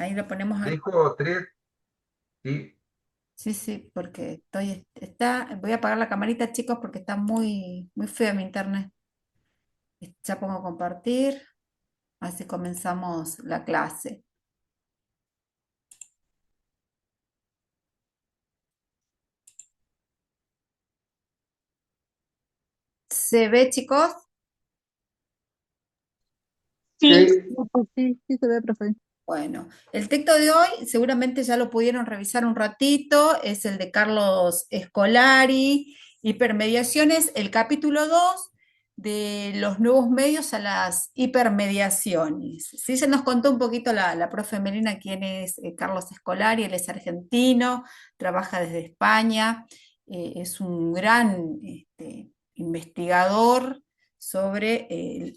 Ahí lo ponemos al... Dejo tres, sí. Sí, sí, porque voy a apagar la camarita, chicos, porque está muy, muy feo mi internet. Ya pongo compartir, así comenzamos la clase. ¿Se ve, chicos? Sí, Sí, sí, sí se ve, profe. Bueno, el texto de hoy seguramente ya lo pudieron revisar un ratito, es el de Carlos Escolari, Hipermediaciones, el capítulo 2 de los nuevos medios a las hipermediaciones. Sí, se nos contó un poquito la profe Melina quién es Carlos Escolari, él es argentino, trabaja desde España, es un gran investigador sobre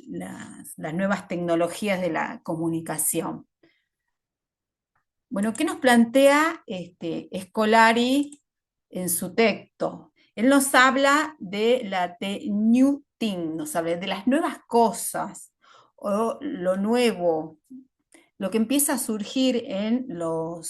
las nuevas tecnologías de la comunicación. Bueno, ¿qué nos plantea Scolari en su texto? Él nos habla de the new thing, nos habla de las nuevas cosas o lo nuevo, lo que empieza a surgir en lo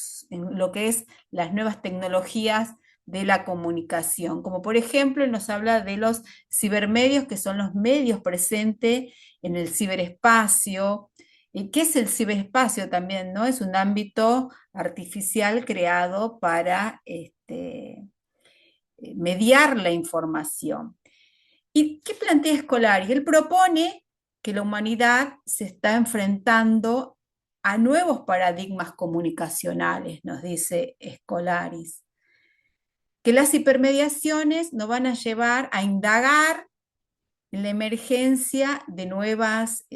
que es las nuevas tecnologías de la comunicación. Como por ejemplo, él nos habla de los cibermedios, que son los medios presentes en el ciberespacio. ¿Y qué es el ciberespacio también, no? Es un ámbito artificial creado para mediar la información. ¿Y qué plantea Scolari? Él propone que la humanidad se está enfrentando a nuevos paradigmas comunicacionales, nos dice Scolaris, que las hipermediaciones nos van a llevar a indagar en la emergencia de nuevas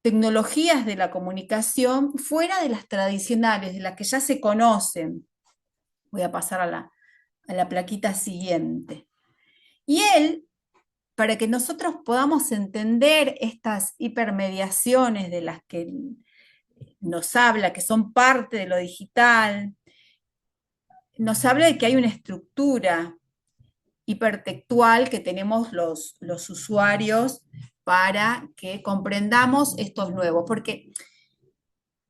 tecnologías de la comunicación fuera de las tradicionales, de las que ya se conocen. Voy a pasar a la plaquita siguiente. Y él, para que nosotros podamos entender estas hipermediaciones de las que nos habla, que son parte de lo digital, nos habla de que hay una estructura hipertextual que tenemos los usuarios para que comprendamos estos nuevos, porque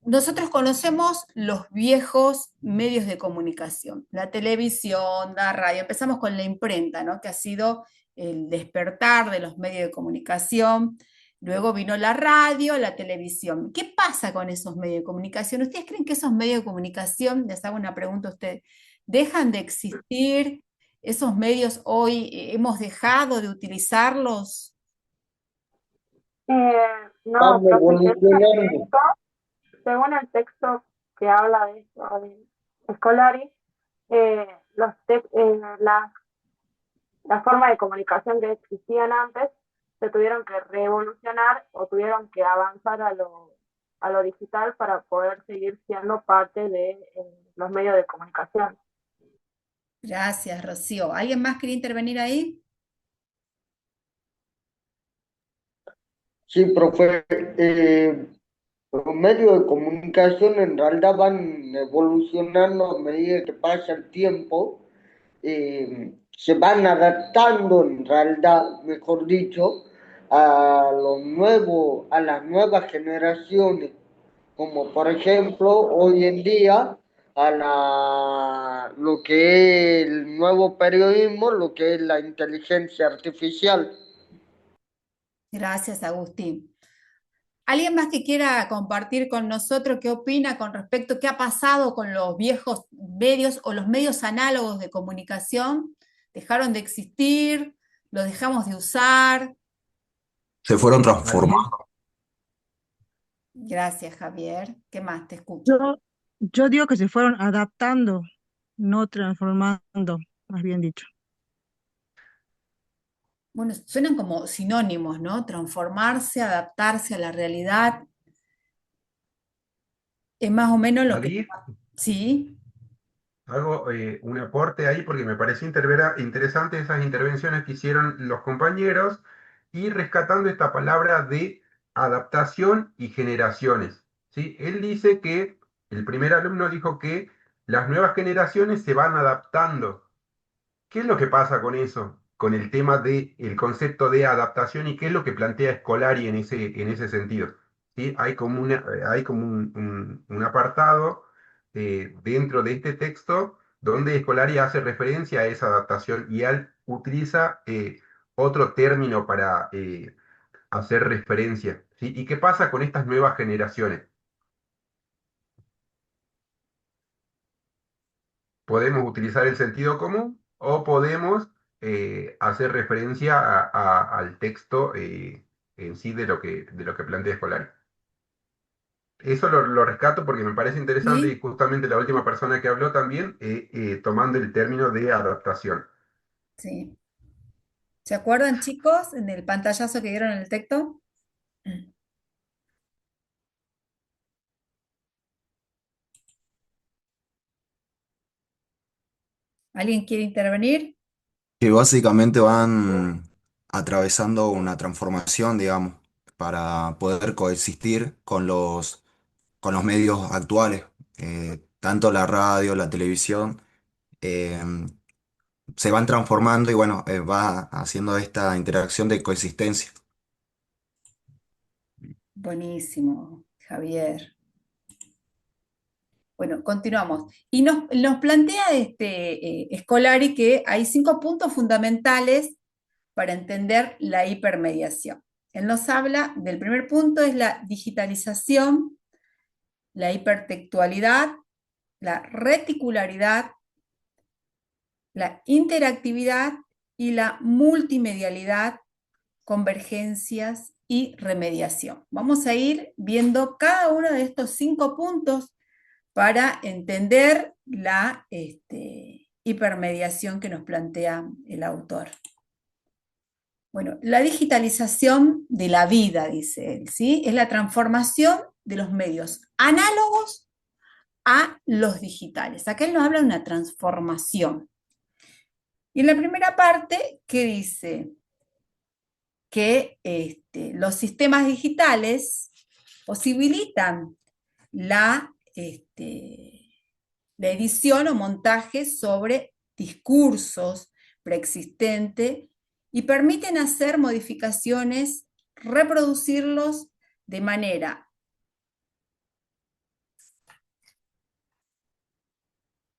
nosotros conocemos los viejos medios de comunicación, la televisión, la radio, empezamos con la imprenta, ¿no? Que ha sido el despertar de los medios de comunicación, luego vino la radio, la televisión. ¿Qué pasa con esos medios de comunicación? ¿Ustedes creen que esos medios de comunicación, les hago una pregunta a ustedes, dejan de existir? ¿Esos medios hoy hemos dejado de utilizarlos? van No, profe, evolucionando. según el texto que habla de esto, de Scolari, las formas de comunicación que existían antes se tuvieron que revolucionar o tuvieron que avanzar a lo digital para poder seguir siendo parte de los medios de comunicación. Gracias, Rocío. ¿Alguien más quería intervenir ahí? Sí, profe, los medios de comunicación en realidad van evolucionando a medida que pasa el tiempo, se van adaptando en realidad, mejor dicho, a a las nuevas generaciones, como por ejemplo hoy en día lo que es el nuevo periodismo, lo que es la inteligencia artificial. Gracias, Agustín. ¿Alguien más que quiera compartir con nosotros qué opina con respecto a qué ha pasado con los viejos medios o los medios análogos de comunicación? ¿Dejaron de existir? ¿Los dejamos de usar? Se fueron ¿Alguien? transformando. Gracias, Javier. ¿Qué más? Te escucho. Yo, yo digo que se fueron adaptando, no transformando, más bien dicho. Bueno, suenan como sinónimos, ¿no? Transformarse, adaptarse a la realidad. Es más o menos lo que... ¿Salir? Sí, Hago un aporte ahí porque me pareció interesante esas intervenciones que hicieron los compañeros y rescatando esta palabra de adaptación y generaciones. ¿Sí? Él dice que, el primer alumno dijo que las nuevas generaciones se van adaptando. ¿Qué es lo que pasa con eso? Con el tema del concepto de adaptación y qué es lo que plantea Scolari en ese sentido. ¿sí? Hay como un apartado dentro de este texto donde Scolari hace referencia a esa adaptación y él utiliza otro término para hacer referencia, ¿sí? ¿Y qué pasa con estas nuevas generaciones? Podemos utilizar el sentido común o podemos hacer referencia al texto en sí de lo que plantea Scolari. Eso lo rescato porque me parece interesante y ¿Sí? justamente la última persona que habló también tomando el término de adaptación. Sí. ¿Se acuerdan, chicos, en el pantallazo que dieron en el texto? ¿Alguien quiere intervenir? Que básicamente van atravesando una transformación, digamos, para poder coexistir con los medios actuales. Tanto la radio, la televisión, eh, se van transformando y bueno, va haciendo esta interacción de coexistencia. Buenísimo, Javier. Bueno, continuamos. Y nos plantea Scolari que hay 5 puntos fundamentales para entender la hipermediación. Él nos habla del primer punto, es la digitalización, la hipertextualidad, la reticularidad, la interactividad y la multimedialidad, convergencias y remediación. Vamos a ir viendo cada uno de estos 5 puntos para entender la hipermediación que nos plantea el autor. Bueno, la digitalización de la vida, dice él, ¿sí? Es la transformación de los medios análogos a los digitales. Acá él nos habla de una transformación. Y en la primera parte, ¿qué dice? Que los sistemas digitales posibilitan la, la edición o montaje sobre discursos preexistentes y permiten hacer modificaciones, reproducirlos de manera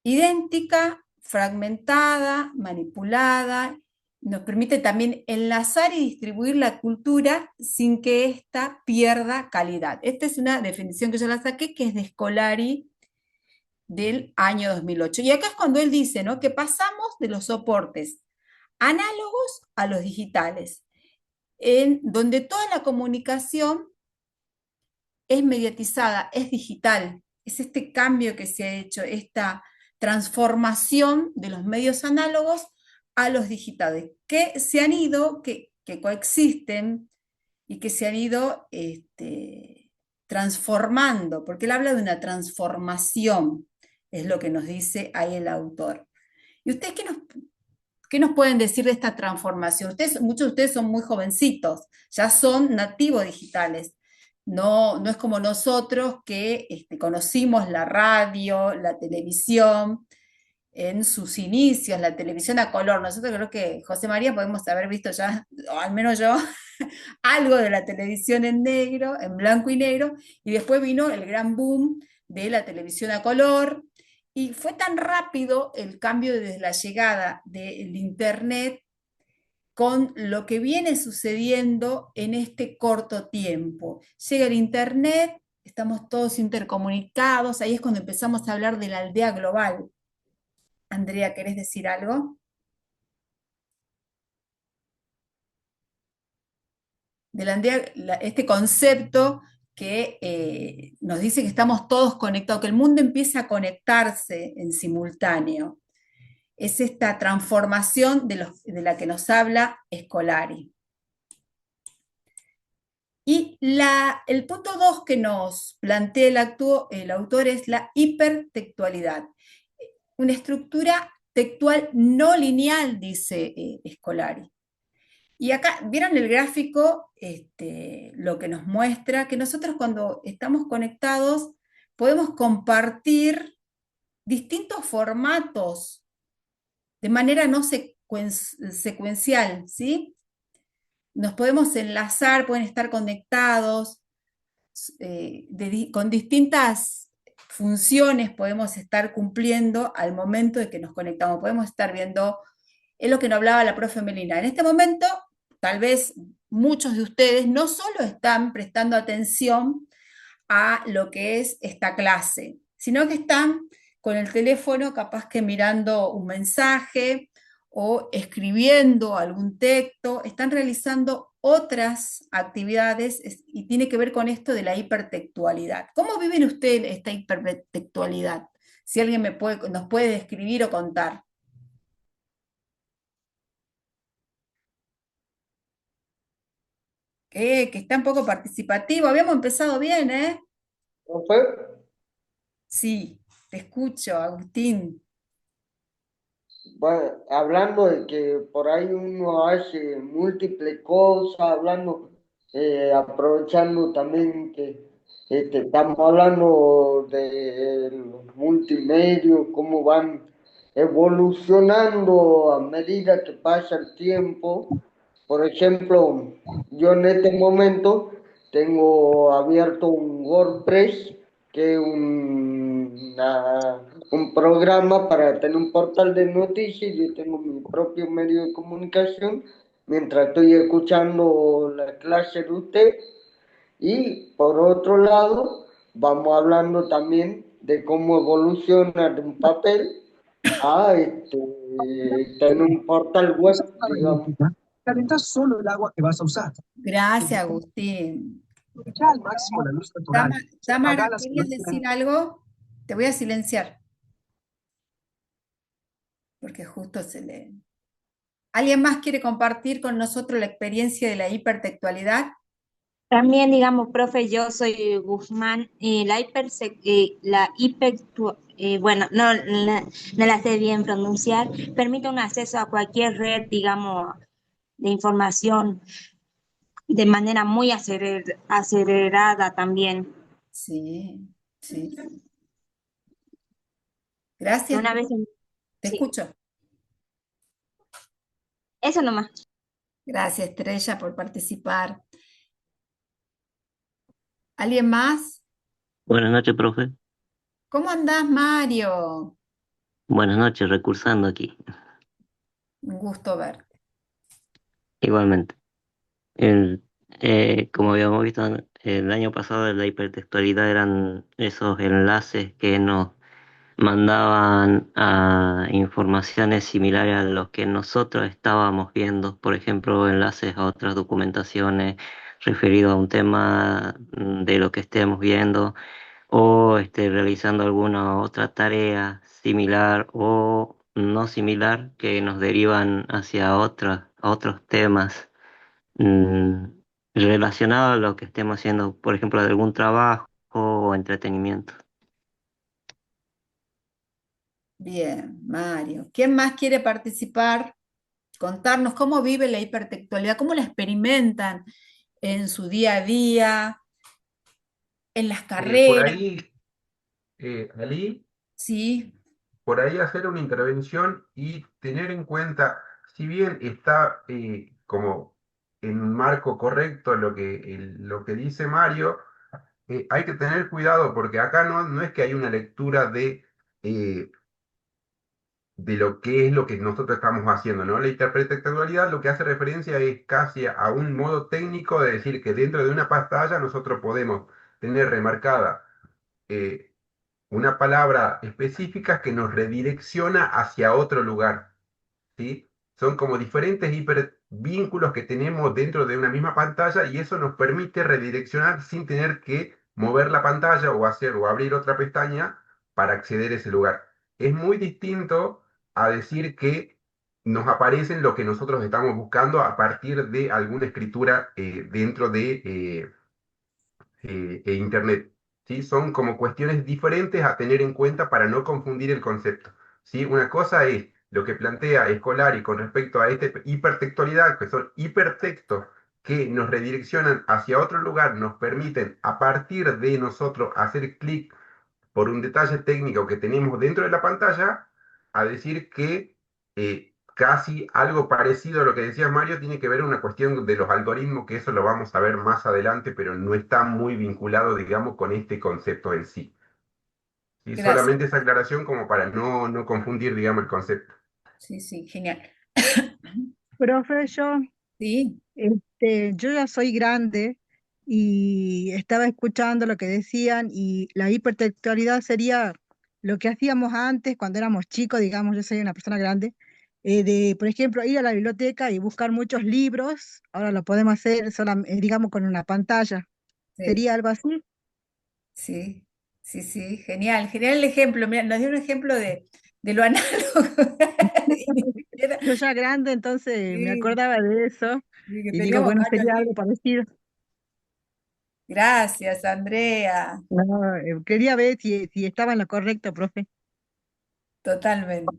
idéntica, fragmentada, manipulada. Nos permite también enlazar y distribuir la cultura sin que ésta pierda calidad. Esta es una definición que yo la saqué, que es de Scolari del año 2008. Y acá es cuando él dice, ¿no?, que pasamos de los soportes análogos a los digitales, en donde toda la comunicación es mediatizada, es digital. Es este cambio que se ha hecho, esta transformación de los medios análogos a los digitales, que se han ido, que coexisten y que se han ido transformando, porque él habla de una transformación, es lo que nos dice ahí el autor. ¿Y ustedes qué nos pueden decir de esta transformación? Muchos de ustedes son muy jovencitos, ya son nativos digitales. No, no es como nosotros que conocimos la radio, la televisión en sus inicios, la televisión a color. Nosotros creo que José María podemos haber visto ya, o al menos yo, algo de la televisión en negro, en blanco y negro, y después vino el gran boom de la televisión a color, y fue tan rápido el cambio desde la llegada del Internet con lo que viene sucediendo en este corto tiempo. Llega el Internet, estamos todos intercomunicados, ahí es cuando empezamos a hablar de la aldea global. Andrea, ¿querés decir algo? De la aldea, este concepto que nos dice que estamos todos conectados, que el mundo empieza a conectarse en simultáneo. Es esta transformación de la que nos habla Scolari. Y el punto 2 que nos plantea el autor es la hipertextualidad. Una estructura textual no lineal, dice Scolari. Y acá, ¿vieron el gráfico? Lo que nos muestra que nosotros cuando estamos conectados podemos compartir distintos formatos de manera no secuencial, ¿sí? Nos podemos enlazar, pueden estar conectados, con distintas funciones podemos estar cumpliendo al momento de que nos conectamos. Podemos estar viendo, es lo que nos hablaba la profe Melina. En este momento, tal vez muchos de ustedes no solo están prestando atención a lo que es esta clase, sino que están con el teléfono capaz que mirando un mensaje o escribiendo algún texto, están realizando otras actividades y tiene que ver con esto de la hipertextualidad. ¿Cómo viven ustedes esta hipertextualidad? Si alguien nos puede describir o contar. Que está un poco participativo. Habíamos empezado bien, ¿eh? ¿Profe? Sí, te escucho, Agustín. Bueno, hablando de que por ahí uno hace múltiples cosas, hablando, aprovechando también que estamos hablando de los multimedios, cómo van evolucionando a medida que pasa el tiempo. Por ejemplo, yo en este momento tengo abierto un WordPress, que es un programa para tener un portal de noticias. Yo tengo mi propio medio de comunicación mientras estoy escuchando la clase de usted. Y por otro lado, vamos hablando también de cómo evoluciona de un papel a tener un portal web, digamos. Calientas solo el agua que vas a usar. Gracias, Agustín. Aprovecha al máximo la luz natural. Tamara, Apaga las que no ¿querías tienen. decir algo? Te voy a silenciar, porque justo se le... ¿Alguien más quiere compartir con nosotros la experiencia de la hipertextualidad? También, digamos, profe, yo soy Guzmán, bueno, no la sé bien pronunciar, permite un acceso a cualquier red, digamos, de información de manera muy acelerada también. Sí, sí. Que Gracias, una vez, te sí, escucho. eso nomás. Gracias, Estrella, por participar. ¿Alguien más? Buenas noches, profe. ¿Cómo andás, Mario? Buenas noches, recursando aquí. Un gusto verte. Igualmente. Como habíamos visto el año pasado, la hipertextualidad eran esos enlaces que nos mandaban a informaciones similares a los que nosotros estábamos viendo, por ejemplo, enlaces a otras documentaciones referidos a un tema de lo que estemos viendo o realizando alguna otra tarea similar o no similar que nos derivan hacia a otros temas mm, relacionados a lo que estemos haciendo, por ejemplo, de algún trabajo o entretenimiento. Bien, Mario. ¿Quién más quiere participar? Contarnos cómo vive la hipertextualidad, cómo la experimentan en su día a día, en las Por carreras, ahí, Ali, ¿sí? por ahí hacer una intervención y tener en cuenta, si bien está como en un marco correcto lo que dice Mario, hay que tener cuidado porque acá no es que hay una lectura eh, de lo que es lo que nosotros estamos haciendo, ¿no? La intertextualidad lo que hace referencia es casi a un modo técnico de decir que dentro de una pantalla nosotros podemos tener remarcada eh, una palabra específica que nos redirecciona hacia otro lugar. ¿Sí? Son como diferentes hipervínculos que tenemos dentro de una misma pantalla y eso nos permite redireccionar sin tener que mover la pantalla o hacer o abrir otra pestaña para acceder a ese lugar. Es muy distinto a decir que nos aparecen lo que nosotros estamos buscando a partir de alguna escritura dentro de Internet. ¿Sí? Son como cuestiones diferentes a tener en cuenta para no confundir el concepto. ¿Sí? Una cosa es lo que plantea Escolari con respecto a esta hipertextualidad, que son hipertextos que nos redireccionan hacia otro lugar, nos permiten a partir de nosotros hacer clic por un detalle técnico que tenemos dentro de la pantalla, a decir que casi algo parecido a lo que decía Mario, tiene que ver una cuestión de los algoritmos, que eso lo vamos a ver más adelante, pero no está muy vinculado, digamos, con este concepto en sí. Y Gracias. solamente esa aclaración como para no confundir, digamos, el concepto. Sí, sí, genial. Profe, Sí, yo ya soy grande y estaba escuchando lo que decían y la hipertextualidad sería lo que hacíamos antes cuando éramos chicos, digamos, yo soy una persona grande, de, por ejemplo, ir a la biblioteca y buscar muchos libros, ahora lo podemos hacer digamos, con una pantalla. sí, ¿Sería algo así? sí, sí, sí, genial, genial el ejemplo. Mira, nos dio un ejemplo de lo análogo. Y ni siquiera- Yo ya grande, entonces me Sí, acordaba de eso sí, que y digo, teníamos bueno, varios sería algo libros. parecido. Gracias, Andrea. No, quería ver si estaba en lo correcto, profe. Totalmente.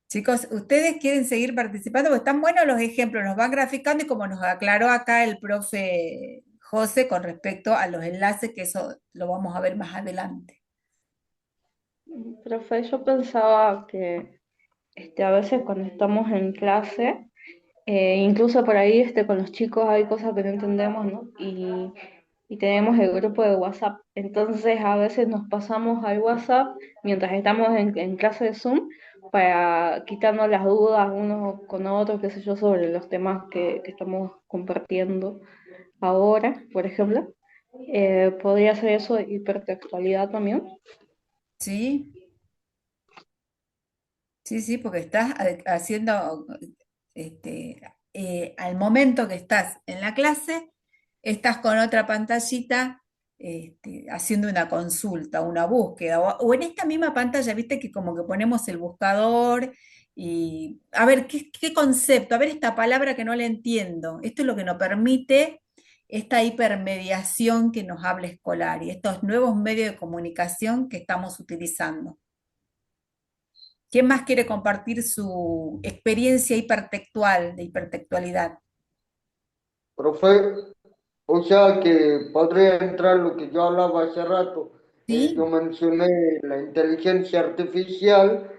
Chicos, ¿ustedes quieren seguir participando? Porque están buenos los ejemplos, nos van graficando y como nos aclaró acá el profe José con respecto a los enlaces, que eso lo vamos a ver más adelante. Profe, yo pensaba que a veces cuando estamos en clase, incluso por ahí con los chicos hay cosas que no entendemos, ¿no? Y tenemos el grupo de WhatsApp. Entonces a veces nos pasamos al WhatsApp mientras estamos en clase de Zoom para quitarnos las dudas unos con otros, qué sé yo, sobre los temas que estamos compartiendo ahora, por ejemplo. ¿Podría ser eso hipertextualidad también? ¿Sí? Sí, sí, porque estás haciendo, al momento que estás en la clase, estás con otra pantallita, haciendo una consulta, una búsqueda, o en esta misma pantalla, viste que como que ponemos el buscador y, a ver, ¿qué concepto? A ver, esta palabra que no la entiendo. Esto es lo que nos permite esta hipermediación que nos habla escolar y estos nuevos medios de comunicación que estamos utilizando. ¿Quién más quiere compartir su experiencia hipertextual, de hipertextualidad? Profe, o sea que podría entrar lo que yo hablaba hace rato. Yo Sí, mencioné la inteligencia artificial.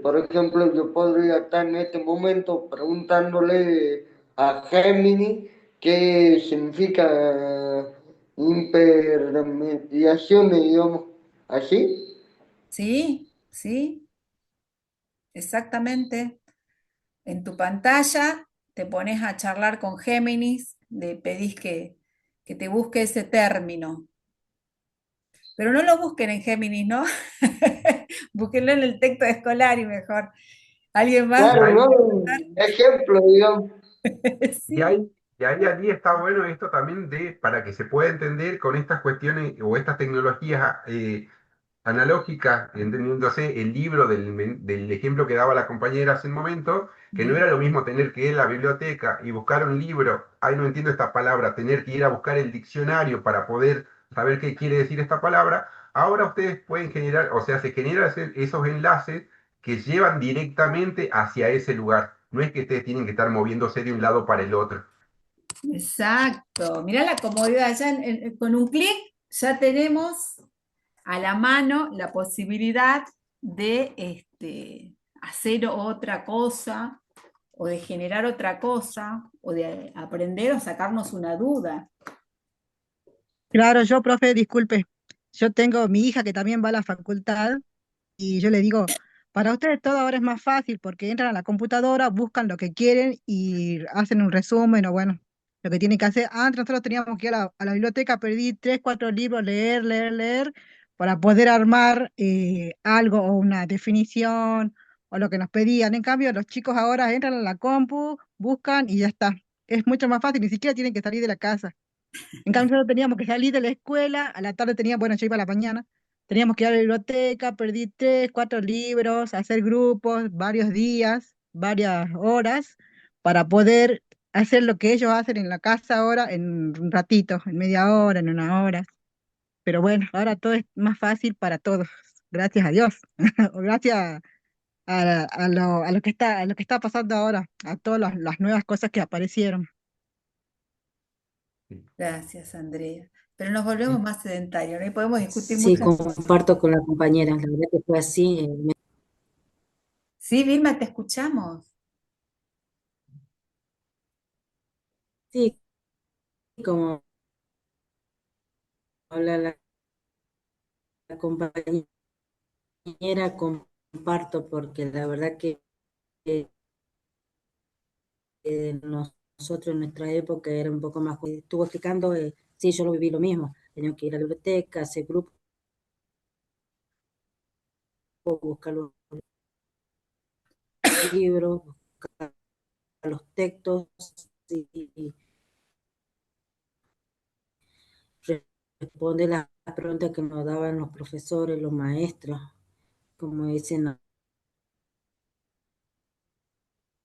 Por ejemplo, yo podría estar en este momento preguntándole a Gemini qué significa hipermediación, digamos, así. sí, sí, exactamente. En tu pantalla te pones a charlar con Géminis, le pedís que te busque ese término. Pero no lo busquen en Géminis, ¿no? Búsquenlo en el texto escolar y mejor. ¿Alguien más? Y Claro, ahí, no un ejemplo, digamos. y Sí, allí está bueno esto también para que se pueda entender con estas cuestiones o estas tecnologías analógicas, entendiéndose el libro del ejemplo que daba la compañera hace un momento, que no era lo mismo tener que ir a la biblioteca y buscar un libro, ay, no entiendo esta palabra, tener que ir a buscar el diccionario para poder saber qué quiere decir esta palabra. Ahora ustedes pueden generar, o sea, se generan esos enlaces que llevan directamente hacia ese lugar. No es que ustedes tienen que estar moviéndose de un lado para el otro. exacto. Mirá la comodidad. Ya con un clic ya tenemos a la mano la posibilidad de hacer otra cosa o de generar otra cosa o de aprender o sacarnos una duda. Claro, yo, profe, disculpe, yo tengo mi hija que también va a la facultad y yo le digo, para ustedes todo ahora es más fácil porque entran a la computadora, buscan lo que quieren y hacen un resumen o bueno, lo que tienen que hacer. Antes nosotros teníamos que ir a la biblioteca, perdí tres, cuatro libros, leer, leer, leer, para poder armar algo o una definición o lo que nos pedían. En cambio, los chicos ahora entran a la compu, buscan y ya está. Es mucho más fácil, ni siquiera tienen que salir de la casa. En cambio, nosotros teníamos que salir de la escuela, a la tarde teníamos, bueno, yo iba a la mañana, teníamos que ir a la biblioteca, perdí tres, cuatro libros, hacer grupos, varios días, varias horas, para poder hacer lo que ellos hacen en la casa ahora en un ratito, en media hora, en una hora. Pero bueno, ahora todo es más fácil para todos, gracias a Dios, o gracias a lo que está pasando ahora, a todas las nuevas cosas que aparecieron. Sí. Gracias, Andrea. Pero nos volvemos más sedentarios, ¿no? Y podemos discutir Sí, muchas cosas. comparto con la compañera, la verdad que fue así. Sí, Vilma, te escuchamos. Sí, como habla la compañera, comparto, porque la verdad que eh, nosotros en nuestra época era un poco más, estuvo explicando, sí, yo lo viví lo mismo, teníamos que ir a la biblioteca, hacer grupos, buscar los libros, buscar los textos y responder las preguntas que nos daban los profesores, los maestros, como dicen.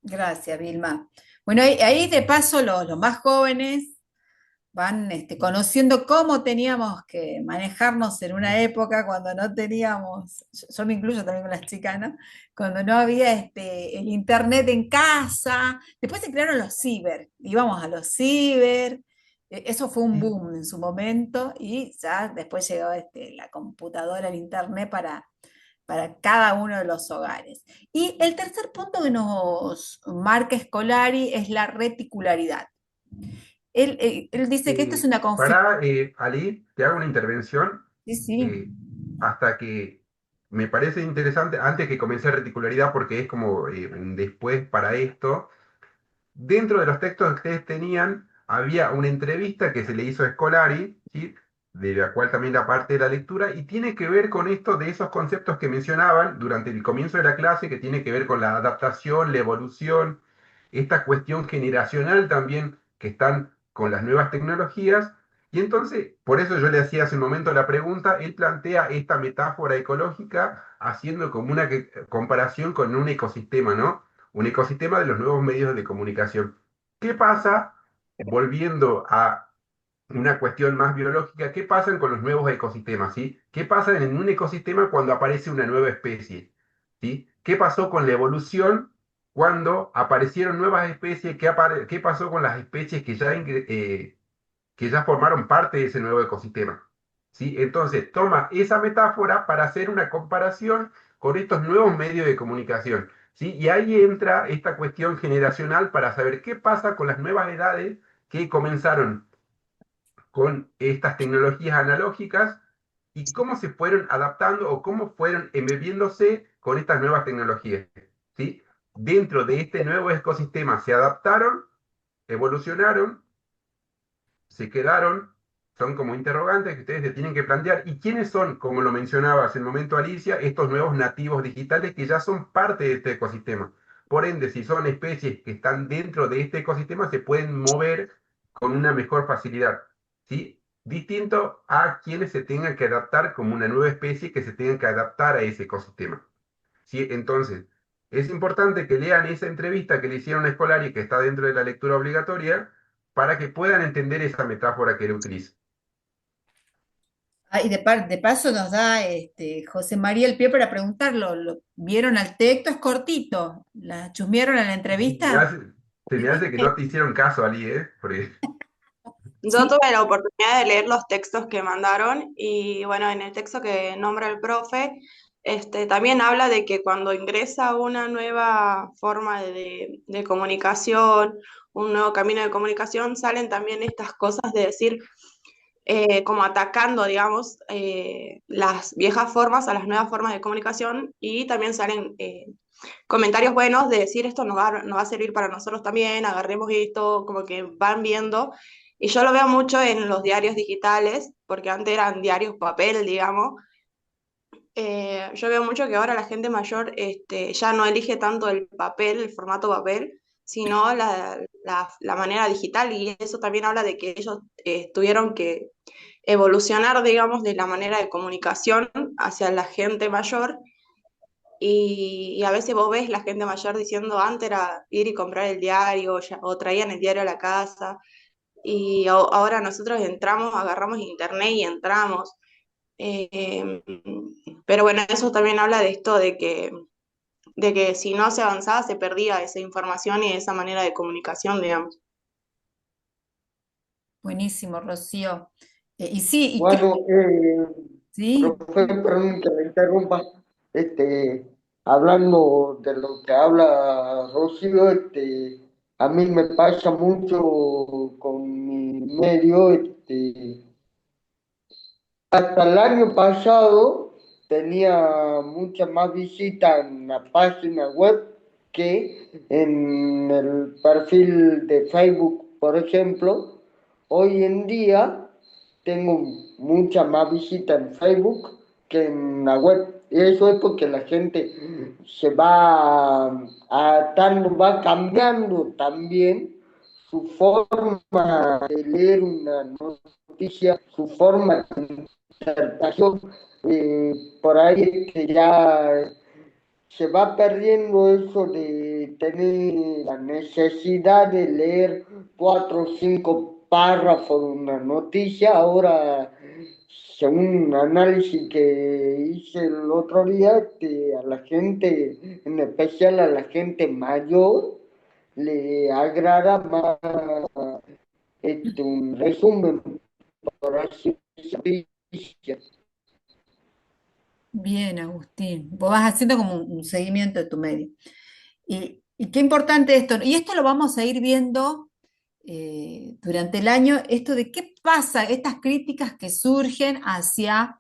Gracias, Vilma. Bueno, ahí de paso los más jóvenes van conociendo cómo teníamos que manejarnos en una época cuando no teníamos, yo me incluyo también con las chicas, ¿no? Cuando no había el internet en casa. Después se crearon los ciber, íbamos a los ciber, eso fue un boom en su momento y ya después llegó la computadora, el internet para cada uno de los hogares. Y el tercer punto que nos marca Scolari es la reticularidad. Él dice que esto es una configuración. Ali, te hago una intervención Sí, sí. eh, hasta que me parece interesante, antes que comience reticularidad, porque es como un después para esto. Dentro de los textos que ustedes tenían, había una entrevista que se le hizo a Scolari, ¿sí? De la cual también la parte de la lectura, y tiene que ver con esto de esos conceptos que mencionaban durante el comienzo de la clase, que tiene que ver con la adaptación, la evolución, esta cuestión generacional también que están con las nuevas tecnologías. Y entonces, por eso yo le hacía hace un momento la pregunta, él plantea esta metáfora ecológica haciendo como una comparación con un ecosistema, ¿no? Un ecosistema de los nuevos medios de comunicación. ¿Qué pasa, volviendo a una cuestión más biológica, qué pasa con los nuevos ecosistemas, ¿sí? ¿Qué pasa en un ecosistema cuando aparece una nueva especie, ¿sí? ¿Qué pasó con la evolución cuando aparecieron nuevas especies? ¿Qué pasó con las especies que ya formaron parte de ese nuevo ecosistema? ¿Sí? Entonces, toma esa metáfora para hacer una comparación con estos nuevos medios de comunicación. ¿Sí? Y ahí entra esta cuestión generacional para saber qué pasa con las nuevas edades que comenzaron con estas tecnologías analógicas y cómo se fueron adaptando o cómo fueron embebiéndose con estas nuevas tecnologías. ¿Sí? Dentro de este nuevo ecosistema se adaptaron, evolucionaron, se quedaron, son como interrogantes que ustedes se tienen que plantear. ¿Y quiénes son, como lo mencionaba hace un momento Alicia, estos nuevos nativos digitales que ya son parte de este ecosistema? Por ende, si son especies que están dentro de este ecosistema, se pueden mover con una mejor facilidad, ¿sí? Distinto a quienes se tengan que adaptar como una nueva especie que se tengan que adaptar a ese ecosistema. ¿Sí? Entonces, es importante que lean esa entrevista que le hicieron a Scolari, que está dentro de la lectura obligatoria, para que puedan entender esa metáfora que él utiliza. Ah, y de paso nos da José María el pie para preguntarlo. ¿Vieron al texto? Es cortito. ¿La chusmearon en la Se me entrevista? hace, se me hace que no te hicieron caso, Ali, ¿eh? Porque Yo Sí. tuve la oportunidad de leer los textos que mandaron y bueno, en el texto que nombra el profe, también habla de que cuando ingresa una nueva forma de comunicación, un nuevo camino de comunicación, salen también estas cosas de decir, como atacando, digamos, las viejas formas a las nuevas formas de comunicación y también salen comentarios buenos de decir esto nos va a servir para nosotros también, agarremos esto, como que van viendo. Y yo lo veo mucho en los diarios digitales, porque antes eran diarios papel, digamos. Yo veo mucho que ahora la gente mayor ya no elige tanto el papel, el formato papel, sino la manera digital, y eso también habla de que ellos tuvieron que evolucionar, digamos, de la manera de comunicación hacia la gente mayor y a veces vos ves la gente mayor diciendo antes era ir y comprar el diario o traían el diario a la casa y ahora nosotros entramos, agarramos internet y entramos. Eh, pero bueno, eso también habla de esto de que si no se avanzaba se perdía esa información y esa manera de comunicación, digamos. Buenísimo, Rocío. Y sí, y Bueno, sí, profe, perdón que me interrumpa. Este, hablando de lo que habla Rocío, a mí me pasa mucho con mi medio, hasta el año pasado tenía mucha más visita en la página web que en el perfil de Facebook, por ejemplo. Hoy en día tengo mucha más visita en Facebook que en la web. Y eso es porque la gente se va adaptando, va cambiando también su forma de leer una noticia, su forma de interpretación. Por ahí que ya se va perdiendo eso de tener la necesidad de leer 4 o 5 párrafos de una noticia. Ahora, según un análisis que hice el otro día, a la gente, en especial a la gente mayor, le agrada más un resumen, por así decirlo. Bien, Agustín. Vos vas haciendo como un seguimiento de tu medio. Y qué importante esto. Y esto lo vamos a ir viendo durante el año, esto de qué pasa, estas críticas que surgen hacia,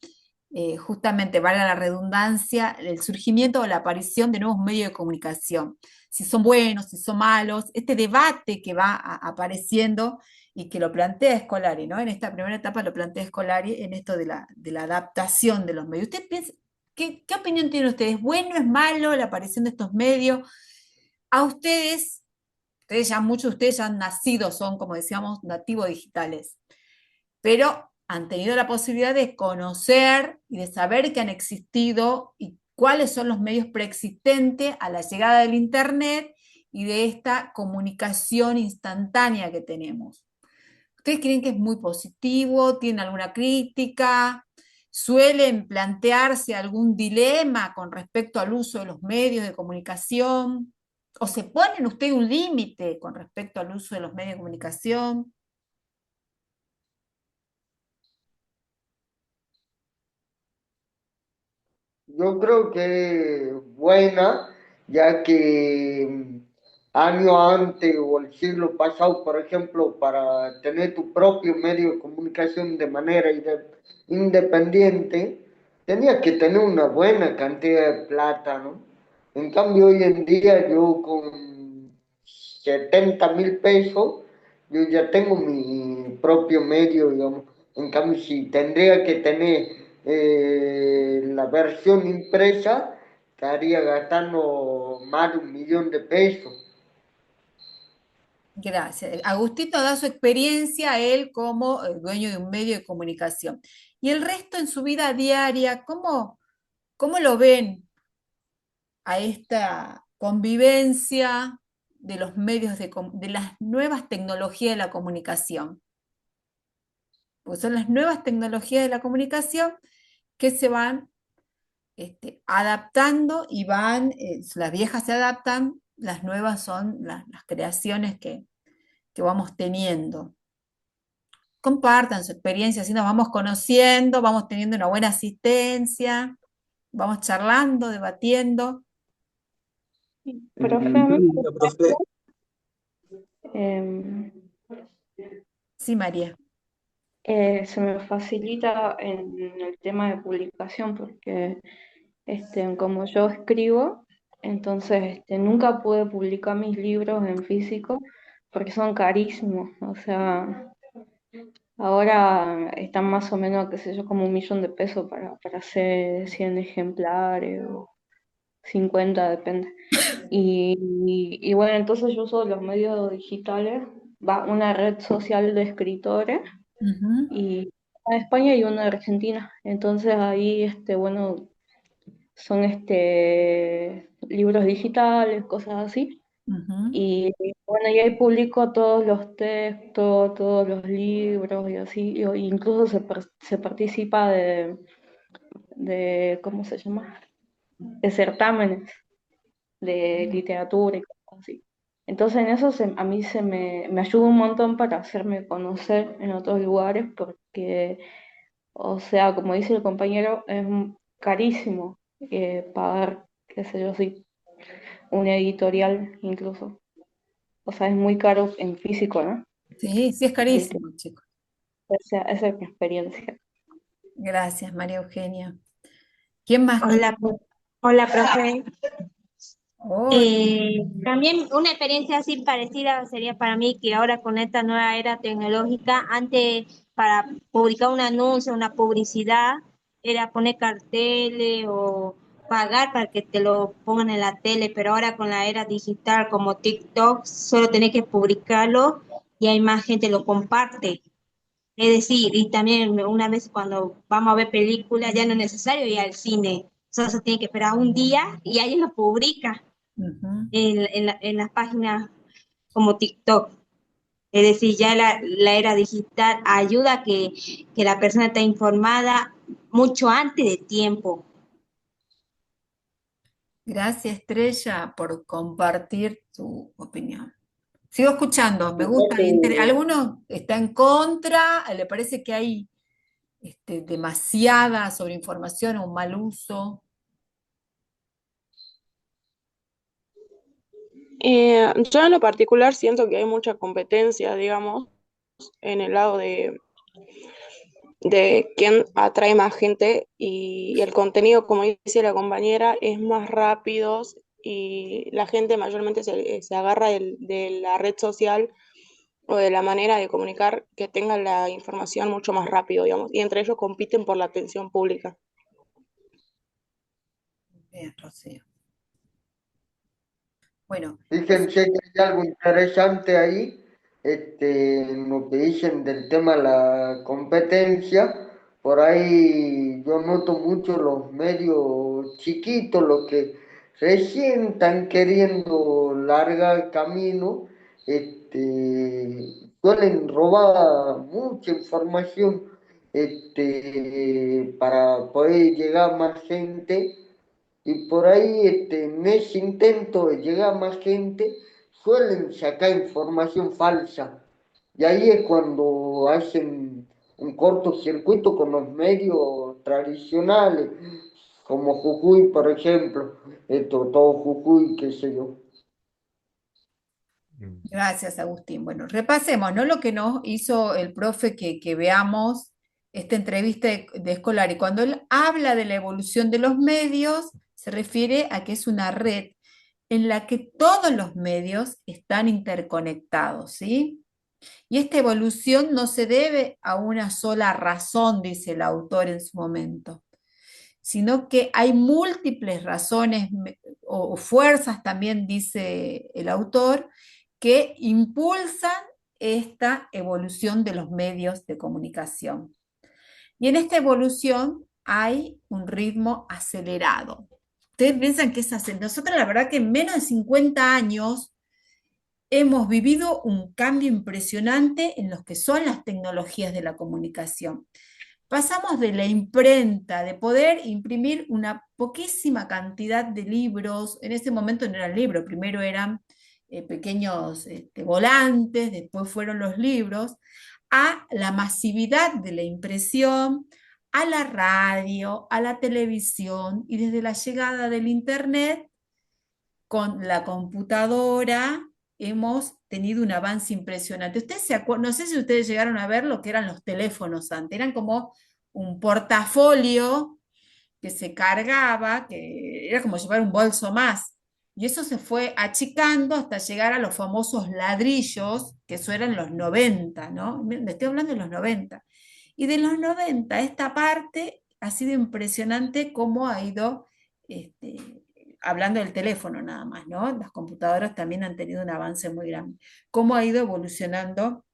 justamente, valga la redundancia, el surgimiento o la aparición de nuevos medios de comunicación. Si son buenos, si son malos, este debate que va apareciendo y que lo plantea Scolari, ¿no? En esta primera etapa lo plantea Scolari en esto de la adaptación de los medios. ¿Usted piensa, qué opinión tienen ustedes? ¿Es bueno, es malo la aparición de estos medios? A ustedes ya, muchos de ustedes ya han nacido, son, como decíamos, nativos digitales, pero han tenido la posibilidad de conocer y de saber que han existido y cuáles son los medios preexistentes a la llegada del Internet y de esta comunicación instantánea que tenemos. ¿Ustedes creen que es muy positivo? ¿Tienen alguna crítica? ¿Suelen plantearse algún dilema con respecto al uso de los medios de comunicación? ¿O se ponen ustedes un límite con respecto al uso de los medios de comunicación? Yo creo que es buena, ya que años antes o el siglo pasado, por ejemplo, para tener tu propio medio de comunicación de manera independiente, tenías que tener una buena cantidad de plata, ¿no? En cambio, hoy en día yo con 70.000 pesos, yo ya tengo mi propio medio, digamos. En cambio, si tendría que tener la versión impresa, estaría gastando más de 1.000.000 de pesos. Gracias. Agustito da su experiencia, él como dueño de un medio de comunicación. Y el resto en su vida diaria, ¿cómo lo ven a esta convivencia de los medios de las nuevas tecnologías de la comunicación? Pues son las nuevas tecnologías de la comunicación que se van adaptando y las viejas se adaptan, las nuevas son las creaciones que vamos teniendo. Compartan su experiencia, así nos vamos conociendo, vamos teniendo una buena asistencia, vamos charlando, debatiendo. Profe, a mí, Profe, em, Sí, María. se me facilita en el tema de publicación porque como yo escribo, entonces nunca pude publicar mis libros en físico porque son carísimos. O sea, ahora están más o menos, qué sé yo, como 1.000.000 de pesos para hacer 100 ejemplares o 50, depende. Y bueno, entonces yo uso los medios digitales, va una red social de escritores Ujú, y una de España y una de Argentina. Entonces ahí, bueno, son libros digitales, cosas así. ujú. Y bueno, y ahí publico todos los textos, todos los libros y así. Incluso se participa ¿cómo se llama? De certámenes de literatura y cosas así. Entonces en eso a mí me ayuda un montón para hacerme conocer en otros lugares porque, o sea, como dice el compañero, es carísimo pagar qué sé yo, sí, una editorial incluso. O sea, es muy caro en físico, ¿no? Sí, sí, es Así que carísimo, chicos. esa es mi experiencia. Gracias, María Eugenia. ¿Quién más Hola, hola, profe. Hola. También una experiencia así parecida sería para mí que ahora con esta nueva era tecnológica, antes para publicar un anuncio, una publicidad, era poner carteles o pagar para que te lo pongan en la tele, pero ahora con la era digital como TikTok, solo tenés que publicarlo y hay más gente lo comparte. Es decir, y también una vez cuando vamos a ver películas, ya no es necesario ir al cine, solo se tiene que esperar un día y alguien lo publica Ujú. en las páginas como TikTok. Es decir, ya la era digital ayuda a que la persona esté informada mucho antes de tiempo. Gracias, Estrella, por compartir tu opinión. Sigo escuchando, me gusta. ¿Alguno está en contra? ¿Le parece que hay demasiada sobreinformación o un mal Yo en lo particular siento que hay mucha competencia, digamos, en el lado de quién atrae más gente y el contenido, como dice la compañera, es más rápido y la gente mayormente se agarra de la red social o de la manera de comunicar que tenga la información mucho más rápido, digamos, y entre ellos compiten por la atención pública. Bien, Rocío. Bueno, Fíjense que hay algo interesante ahí, en lo que dicen del tema de la competencia. Por ahí yo noto mucho los medios chiquitos, los que recién están queriendo largar camino, suelen robar mucha información, para poder llegar a más gente y por ahí, en ese intento de llegar a más gente, suelen sacar información falsa. Y ahí es cuando hacen un cortocircuito con los medios tradicionales, como Jujuy, por ejemplo, todo Jujuy, qué sé yo. gracias, Agustín. Bueno, repasemos, ¿no? Lo que nos hizo el profe que veamos esta entrevista de Escolar. Y cuando él habla de la evolución de los medios, se refiere a que es una red en la que todos los medios están interconectados, ¿sí? Y esta evolución no se debe a una sola razón, dice el autor en su momento, sino que hay múltiples razones o fuerzas, también dice el autor, que impulsan esta evolución de los medios de comunicación. Y en esta evolución hay un ritmo acelerado. Ustedes piensan que es acelerado. Nosotros la verdad que en menos de 50 años hemos vivido un cambio impresionante en lo que son las tecnologías de la comunicación. Pasamos de la imprenta, de poder imprimir una poquísima cantidad de libros, en ese momento no eran libros, primero eran pequeños volantes, después fueron los libros, a la masividad de la impresión, a la radio, a la televisión y desde la llegada del Internet con la computadora hemos tenido un avance impresionante. Ustedes no sé si ustedes llegaron a ver lo que eran los teléfonos antes, eran como un portafolio que se cargaba, que era como llevar un bolso más. Y eso se fue achicando hasta llegar a los famosos ladrillos, que eso eran los 90, ¿no? Me estoy hablando de los 90. Y de los 90, esta parte ha sido impresionante cómo ha ido, hablando del teléfono nada más, ¿no? Las computadoras también han tenido un avance muy grande. Cómo ha ido evolucionando,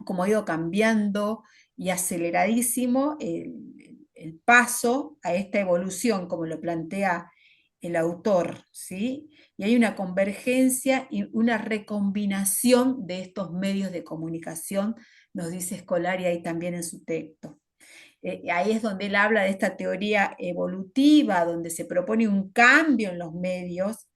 cómo ha ido cambiando y aceleradísimo el paso a esta evolución, como lo plantea el autor, ¿sí? Y hay una convergencia y una recombinación de estos medios de comunicación, nos dice Scolari ahí también en su texto. Ahí es donde él habla de esta teoría evolutiva, donde se propone un cambio en los medios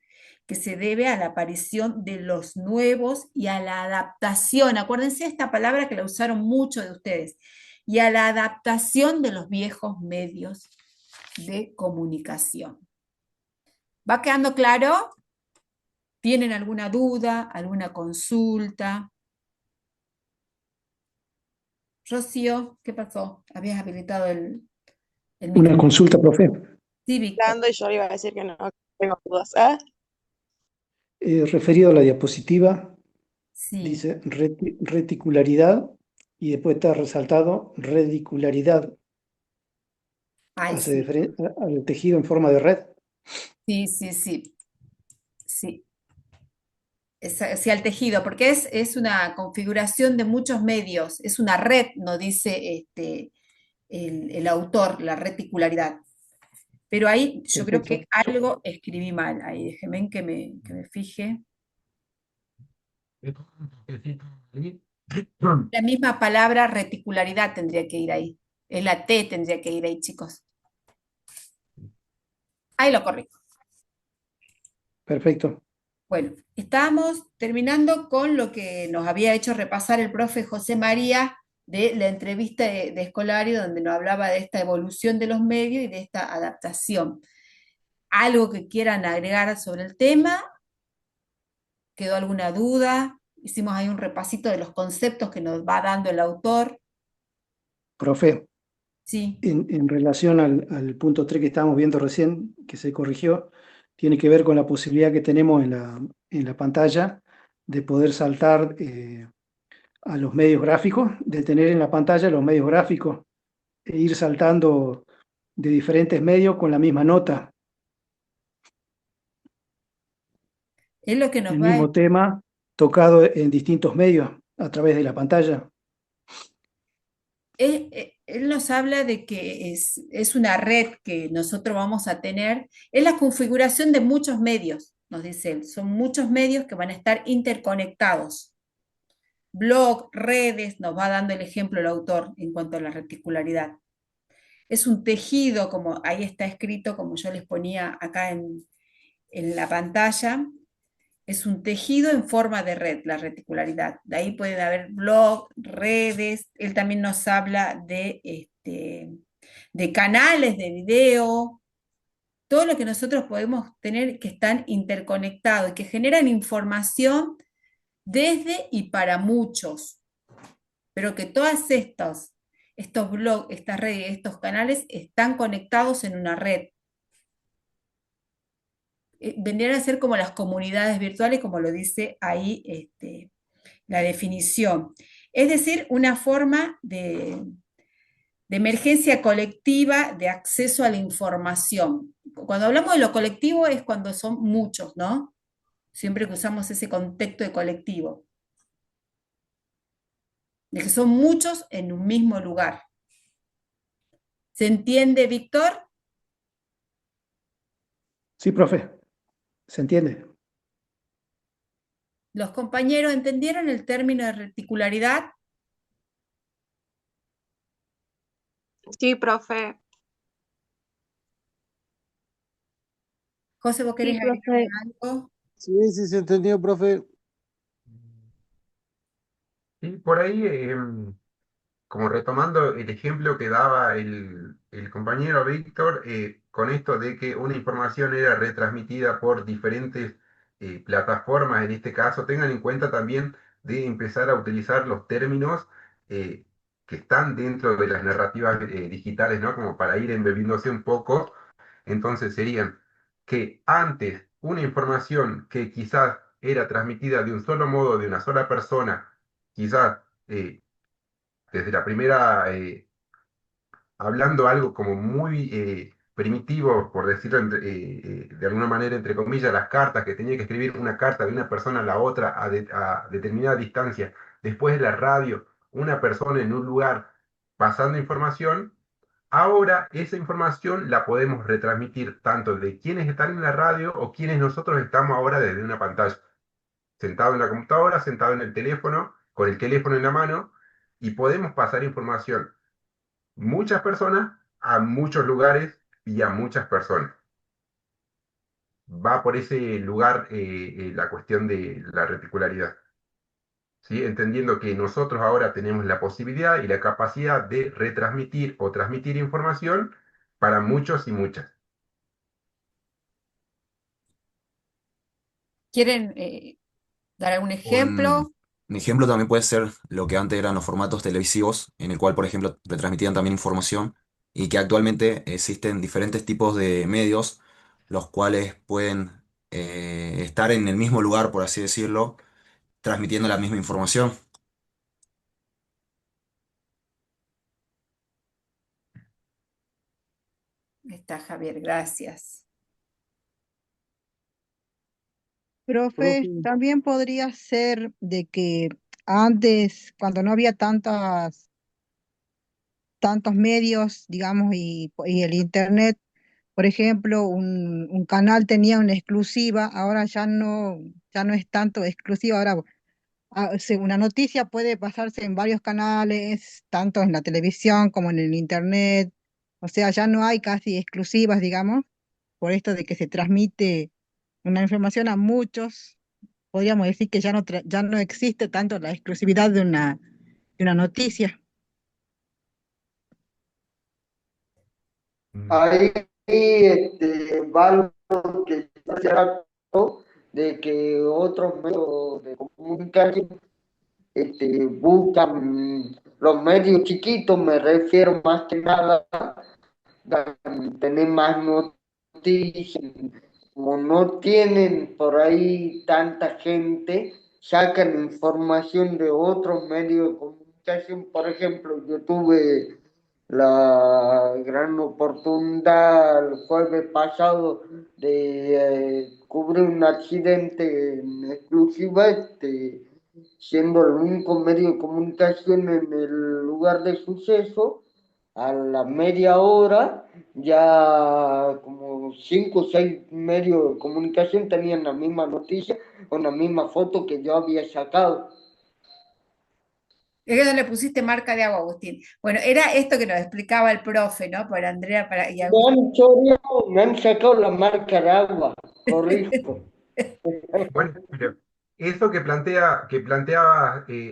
que se debe a la aparición de los nuevos y a la adaptación. Acuérdense de esta palabra que la usaron muchos de ustedes, y a la adaptación de los viejos medios de comunicación. ¿Va quedando claro? ¿Tienen alguna duda, alguna consulta? Rocío, ¿qué pasó? Habías habilitado el Una micrófono. consulta, profe. Sí, Víctor. Y yo le iba a decir que no tengo dudas. ¿Ah? Referido a la diapositiva, Sí. dice reticularidad y después está resaltado redicularidad. Ay, Hace sí. referencia al tejido en forma de red. Sí, sí, sí. Sí. Sí, al tejido, porque es una configuración de muchos medios, es una red, nos dice el autor, la reticularidad. Pero ahí yo creo que Perfecto. algo escribí mal. Ahí déjenme que me fije. La misma palabra reticularidad tendría que ir ahí. Es la T tendría que ir ahí, chicos. Ahí lo corrijo. Perfecto. Bueno, estábamos terminando con lo que nos había hecho repasar el profe José María de la entrevista de Escolario, donde nos hablaba de esta evolución de los medios y de esta adaptación. ¿Algo que quieran agregar sobre el tema? ¿Quedó alguna duda? Hicimos ahí un repasito de los conceptos que nos va dando el autor. Profe, Sí. en relación al punto 3 que estábamos viendo recién, que se corrigió, tiene que ver con la posibilidad que tenemos en la pantalla de poder saltar a los medios gráficos, de tener en la pantalla los medios gráficos e ir saltando de diferentes medios con la misma nota, Es lo que nos el va a... mismo tema tocado en distintos medios a través de la pantalla. Él nos habla de que es una red que nosotros vamos a tener, es la configuración de muchos medios, nos dice él, son muchos medios que van a estar interconectados. Blog, redes, nos va dando el ejemplo el autor en cuanto a la reticularidad. Es un tejido, como ahí está escrito, como yo les ponía acá en la pantalla, es un tejido en forma de red, la reticularidad. De ahí pueden haber blog, redes. Él también nos habla de canales de video, todo lo que nosotros podemos tener que están interconectados y que generan información desde y para muchos, pero que todas estos blogs, estas redes, estos canales están conectados en una red. Vendrían a ser como las comunidades virtuales, como lo dice ahí la definición. Es decir, una forma de emergencia colectiva de acceso a la información. Cuando hablamos de lo colectivo es cuando son muchos, ¿no? Siempre que usamos ese contexto de colectivo, de que son muchos en un mismo lugar. ¿Se entiende, Víctor? Sí, profe, ¿se entiende? ¿Los compañeros entendieron el término de reticularidad? Sí, profe. José, ¿vos Sí, querés agregar profe. algo? Sí, sí, se entendió, profe. Y por ahí, como retomando el ejemplo que daba el compañero Víctor, con esto de que una información era retransmitida por diferentes plataformas, en este caso, tengan en cuenta también de empezar a utilizar los términos eh, que están dentro de las narrativas digitales, ¿no? Como para ir embebiéndose un poco. Entonces serían que antes una información que quizás era transmitida de un solo modo, de una sola persona, quizás desde la primera, hablando algo como muy primitivo, por decirlo de alguna manera, entre comillas, las cartas, que tenía que escribir una carta de una persona a la otra a determinada distancia, después de la radio, una persona en un lugar pasando información, ahora esa información la podemos retransmitir tanto de quienes están en la radio o quienes nosotros estamos ahora desde una pantalla, sentado en la computadora, sentado en el teléfono, con el teléfono en la mano, y podemos pasar información muchas personas a muchos lugares y a muchas personas. Va por ese lugar la cuestión de la reticularidad, ¿sí? Entendiendo que nosotros ahora tenemos la posibilidad y la capacidad de retransmitir o transmitir información para muchos y muchas. ¿Quieren dar algún Un, ejemplo? un ejemplo también puede ser lo que antes eran los formatos televisivos, en el cual, por ejemplo, retransmitían también información y que actualmente existen diferentes tipos de medios, los cuales pueden estar en el mismo lugar, por así decirlo, transmitiendo la misma información. Está Javier, gracias. Profe, Profe, también podría ser de que antes, cuando no había tantos medios, digamos, y el internet, por ejemplo, un canal tenía una exclusiva, ahora ya no es tanto exclusiva, ahora una noticia puede pasarse en varios canales, tanto en la televisión como en el internet, o sea, ya no hay casi exclusivas, digamos, por esto de que se transmite una información a muchos, podríamos decir que ya no existe tanto la exclusividad de una noticia. Mm. Ahí va lo que hace rato de que otros medios de comunicación buscan los medios chiquitos, me refiero más que nada a tener más noticias, como no tienen por ahí tanta gente, sacan información de otros medios de comunicación. Por ejemplo, yo tuve la gran oportunidad el jueves pasado de cubrir un accidente en exclusiva, siendo el único medio de comunicación en el lugar de suceso. A la media hora, ya como 5 o 6 medios de comunicación tenían la misma noticia o la misma foto que yo había sacado. Es que no le pusiste marca de agua, Agustín. Bueno, era esto que nos explicaba el profe, ¿no? Para Andrea y Me Agustín. han choreado, me han sacado la marca de agua, corrijo. Bueno, pero eso que planteaba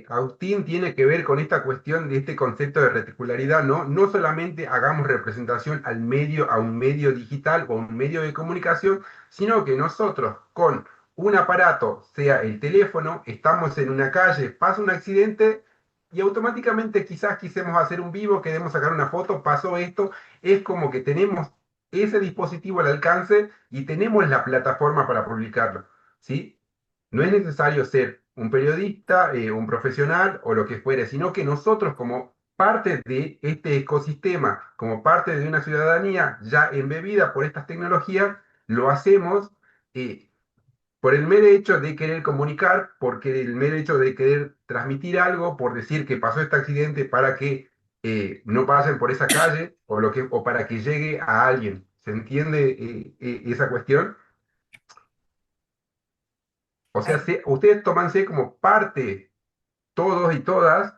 Agustín tiene que ver con esta cuestión de este concepto de reticularidad, ¿no? No solamente hagamos representación al medio, a un medio digital o un medio de comunicación, sino que nosotros con un aparato, sea el teléfono, estamos en una calle, pasa un accidente y automáticamente quizás quisemos hacer un vivo, queremos sacar una foto, pasó esto, es como que tenemos ese dispositivo al alcance y tenemos la plataforma para publicarlo. ¿Sí? No es necesario ser un periodista, un profesional o lo que fuere, sino que nosotros como parte de este ecosistema, como parte de una ciudadanía ya embebida por estas tecnologías, lo hacemos eh, por el mero hecho de querer comunicar, porque el mero hecho de querer transmitir algo, por decir que pasó este accidente para que no pasen por esa calle o para que llegue a alguien. ¿Se entiende esa cuestión? O sea, ustedes tómanse como parte, todos y todas,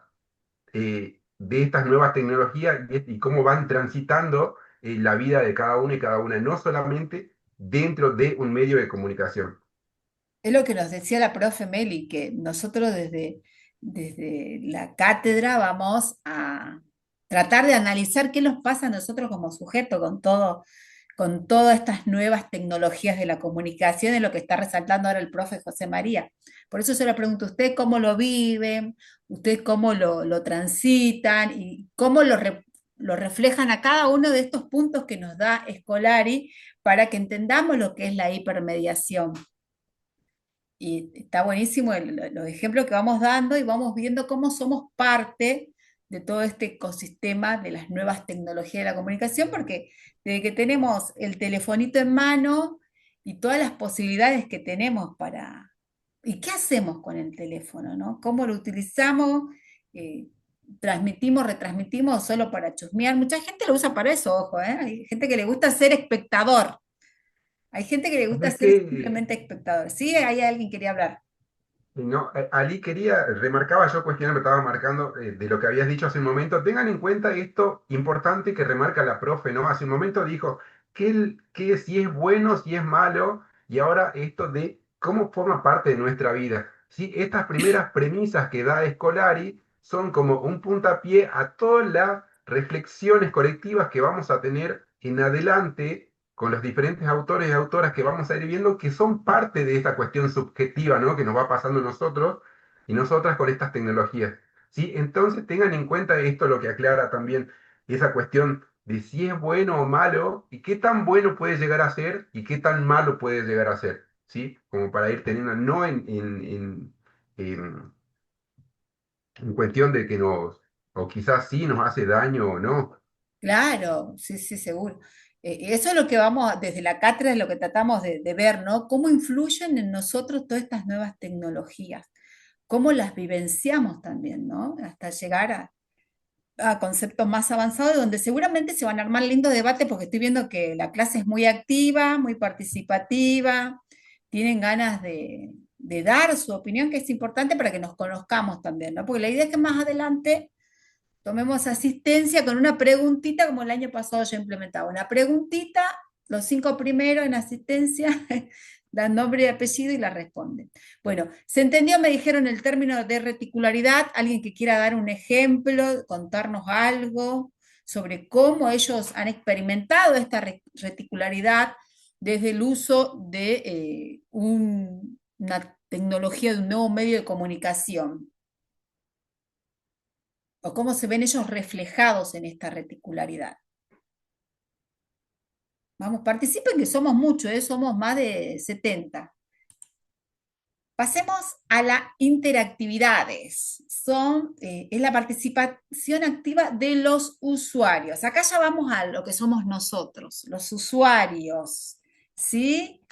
de estas nuevas tecnologías y cómo van transitando la vida de cada uno y cada una, no solamente dentro de un medio de comunicación. Es lo que nos decía la profe Meli, que nosotros desde la cátedra vamos a tratar de analizar qué nos pasa a nosotros como sujeto con todas estas nuevas tecnologías de la comunicación, es lo que está resaltando ahora el profe José María. Por eso se lo pregunto, ¿ustedes cómo lo viven? ¿Ustedes cómo lo transitan? ¿Y cómo lo reflejan a cada uno de estos puntos que nos da Scolari para que entendamos lo que es la hipermediación? Y está buenísimo los ejemplos que vamos dando y vamos viendo cómo somos parte de todo este ecosistema de las nuevas tecnologías de la comunicación, porque desde que tenemos el telefonito en mano y todas las posibilidades que tenemos para... ¿Y qué hacemos con el teléfono, no? ¿Cómo lo utilizamos? Eh, ¿Transmitimos, retransmitimos solo para chusmear? Mucha gente lo usa para eso, ojo, ¿eh? Hay gente que le gusta ser espectador. Hay gente que le gusta ¿Sabes ser qué? simplemente espectador. Sí, hay alguien que quería hablar. No, Ali quería, remarcaba yo, cuestionar, me estaba marcando de lo que habías dicho hace un momento. Tengan en cuenta esto importante que remarca la profe, ¿no? Hace un momento dijo que si es bueno, si es malo, y ahora esto de cómo forma parte de nuestra vida. ¿Sí? Estas primeras premisas que da Scolari son como un puntapié a todas las reflexiones colectivas que vamos a tener en adelante con los diferentes autores y autoras que vamos a ir viendo que son parte de esta cuestión subjetiva, ¿no? Que nos va pasando a nosotros y nosotras con estas tecnologías, ¿sí? Entonces tengan en cuenta esto, lo que aclara también esa cuestión de si es bueno o malo y qué tan bueno puede llegar a ser y qué tan malo puede llegar a ser, ¿sí? Como para ir teniendo, no en, en cuestión de que nos, o quizás sí nos hace daño o no. Claro, sí, sí, seguro. Eso es lo que vamos, desde la cátedra es lo que tratamos de ver, ¿no? Cómo influyen en nosotros todas estas nuevas tecnologías, cómo las vivenciamos también, ¿no? Hasta llegar a conceptos más avanzados, donde seguramente se van a armar lindos debates, porque estoy viendo que la clase es muy activa, muy participativa, tienen ganas de dar su opinión, que es importante para que nos conozcamos también, ¿no? Porque la idea es que más adelante tomemos asistencia con una preguntita, como el año pasado yo implementaba, una preguntita, los 5 primeros en asistencia dan nombre y apellido y la responden. Bueno, ¿se entendió? Me dijeron el término de reticularidad. ¿Alguien que quiera dar un ejemplo, contarnos algo sobre cómo ellos han experimentado esta reticularidad desde el uso de una tecnología, de un nuevo medio de comunicación? ¿O cómo se ven ellos reflejados en esta reticularidad? Vamos, participen, que somos muchos, somos más de 70. Pasemos a las interactividades. Es la participación activa de los usuarios. Acá ya vamos a lo que somos nosotros, los usuarios, ¿sí?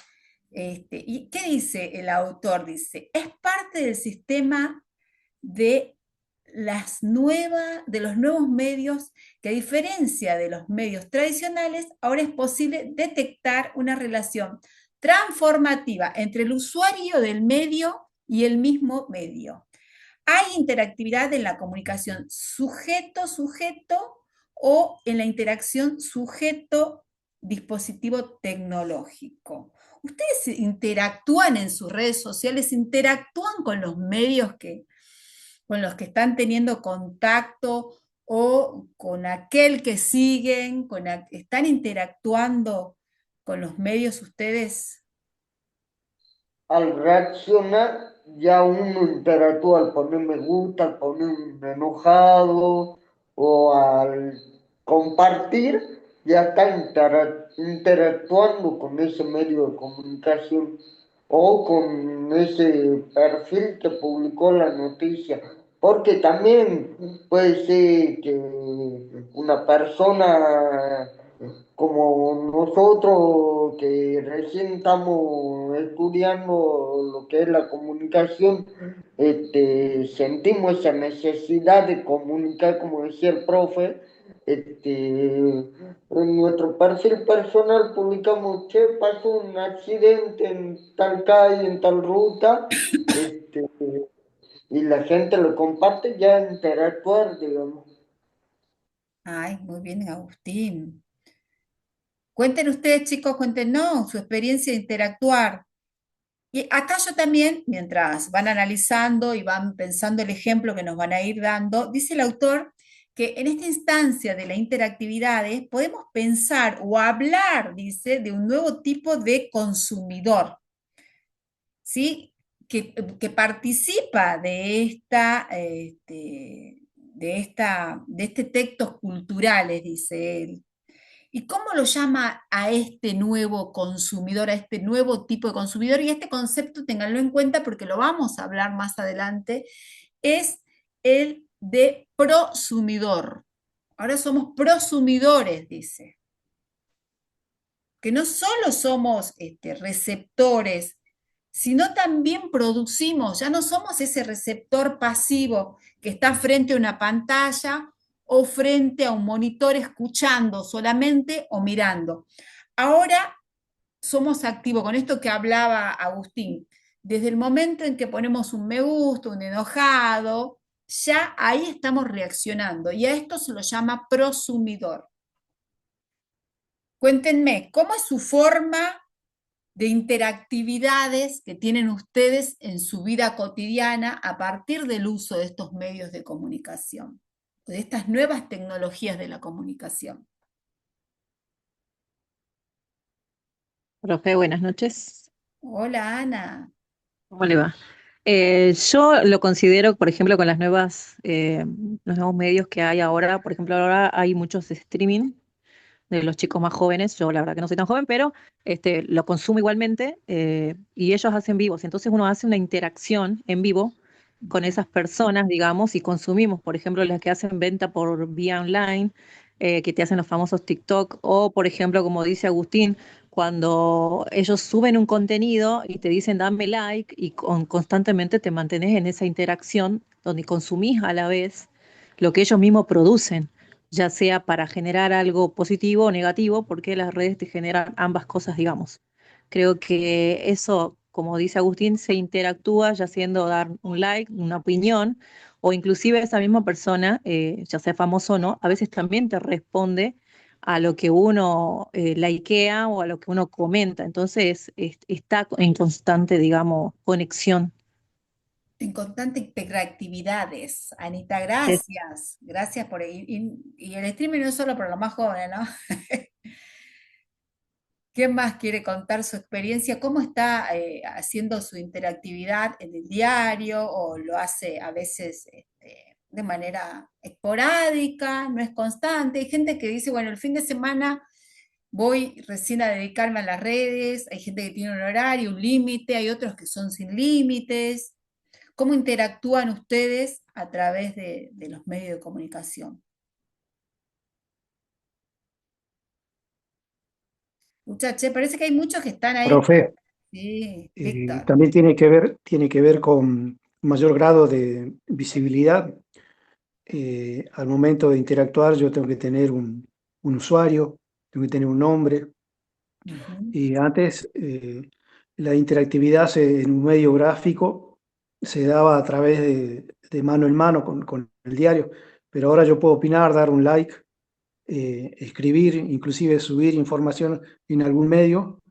¿Y qué dice el autor? Dice, es parte del sistema de de los nuevos medios, que a diferencia de los medios tradicionales, ahora es posible detectar una relación transformativa entre el usuario del medio y el mismo medio. Hay interactividad en la comunicación sujeto-sujeto o en la interacción sujeto-dispositivo tecnológico. Ustedes interactúan en sus redes sociales, interactúan con los medios con los que están teniendo contacto o con aquel que siguen, están interactuando con los medios ustedes. Al reaccionar, ya uno interactúa al poner me gusta, al poner un enojado o al compartir, ya está interactuando con ese medio de comunicación o con ese perfil que publicó la noticia. Porque también puede ser que una persona como nosotros que recién estamos estudiando lo que es la comunicación, sentimos esa necesidad de comunicar, como decía el profe, en nuestro perfil personal publicamos, che, pasó un accidente en tal calle, en tal ruta, y la gente lo comparte, ya interactuar, digamos. Ay, muy bien, Agustín. Cuenten ustedes, chicos, cuéntenos su experiencia de interactuar. Y acá yo también, mientras van analizando y van pensando el ejemplo que nos van a ir dando, dice el autor que en esta instancia de la interactividades podemos pensar o hablar, dice, de un nuevo tipo de consumidor, ¿sí? Que participa de este textos culturales, dice él. ¿Y cómo lo llama a este nuevo consumidor, a este nuevo tipo de consumidor? Y este concepto, ténganlo en cuenta porque lo vamos a hablar más adelante, es el de prosumidor. Ahora somos prosumidores, dice. Que no solo somos receptores, sino también producimos, ya no somos ese receptor pasivo que está frente a una pantalla o frente a un monitor escuchando solamente o mirando. Ahora somos activos, con esto que hablaba Agustín, desde el momento en que ponemos un me gusta, un enojado, ya ahí estamos reaccionando y a esto se lo llama prosumidor. Cuéntenme, ¿cómo es su forma de interactividades que tienen ustedes en su vida cotidiana a partir del uso de estos medios de comunicación, de estas nuevas tecnologías de la comunicación? Profe, buenas noches. Hola, Ana. ¿Cómo le va? Yo lo considero, por ejemplo, con los nuevos medios que hay ahora, por ejemplo, ahora hay muchos streaming de los chicos más jóvenes. Yo la verdad que no soy tan joven, pero lo consumo igualmente, y ellos hacen vivos. Entonces uno hace una interacción en vivo con esas personas, digamos, y consumimos, por ejemplo, las que hacen venta por vía online, que te hacen los famosos TikTok, o por ejemplo, como dice Agustín, cuando ellos suben un contenido y te dicen dame like y constantemente te mantenés en esa interacción donde consumís a la vez lo que ellos mismos producen, ya sea para generar algo positivo o negativo, porque las redes te generan ambas cosas, digamos. Creo que eso, como dice Agustín, se interactúa ya siendo dar un like, una opinión, o inclusive esa misma persona, ya sea famoso o no, a veces también te responde a lo que uno likea o a lo que uno comenta. Entonces, está en constante, digamos, conexión. En constante hiperactividades. Anita, Es- gracias. Gracias por... Y el streaming no es solo para los más jóvenes, ¿no? ¿Quién más quiere contar su experiencia? ¿Cómo está haciendo su interactividad en el diario o lo hace a veces de manera esporádica, no es constante? Hay gente que dice, bueno, el fin de semana voy recién a dedicarme a las redes, hay gente que tiene un horario, un límite, hay otros que son sin límites. ¿Cómo interactúan ustedes a través de los medios de comunicación? Muchachos, parece que hay muchos que están ahí. Profe, Sí, Víctor. también tiene que ver con mayor grado de visibilidad. Al momento de interactuar, yo tengo que tener un usuario, tengo que tener un nombre. Ujú. Y antes, la interactividad en un medio gráfico se daba a través de mano en mano con el diario, pero ahora yo puedo opinar, dar un like, escribir, inclusive subir información en algún medio,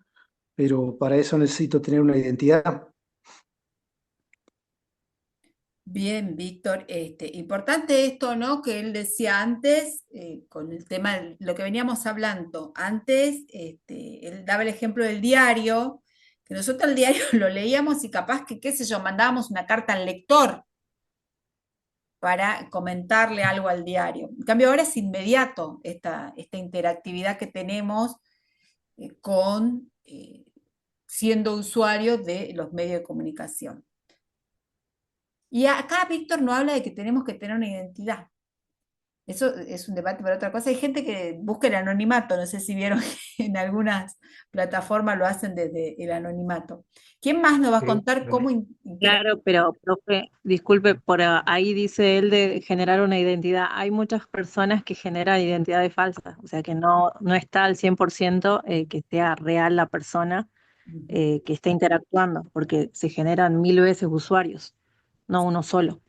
pero para eso necesito tener una identidad. Bien, Víctor, importante esto, ¿no? Que él decía antes, con el tema de lo que veníamos hablando. Antes, él daba el ejemplo del diario, que nosotros el diario lo leíamos y capaz que, qué sé yo, mandábamos una carta al lector para comentarle algo al diario. En cambio, ahora es inmediato esta interactividad que tenemos con siendo usuarios de los medios de comunicación. Y acá Víctor no habla de que tenemos que tener una identidad. Eso es un debate para otra cosa. Hay gente que busca el anonimato, no sé si vieron que en algunas plataformas lo hacen desde el anonimato. ¿Quién más nos va a contar cómo Claro, pero, profe, disculpe, ahí dice él de generar una identidad. Hay muchas personas que generan identidades falsas, o sea que no está al 100% que sea real la persona que está interactuando, porque se generan 1000 veces usuarios, no uno solo.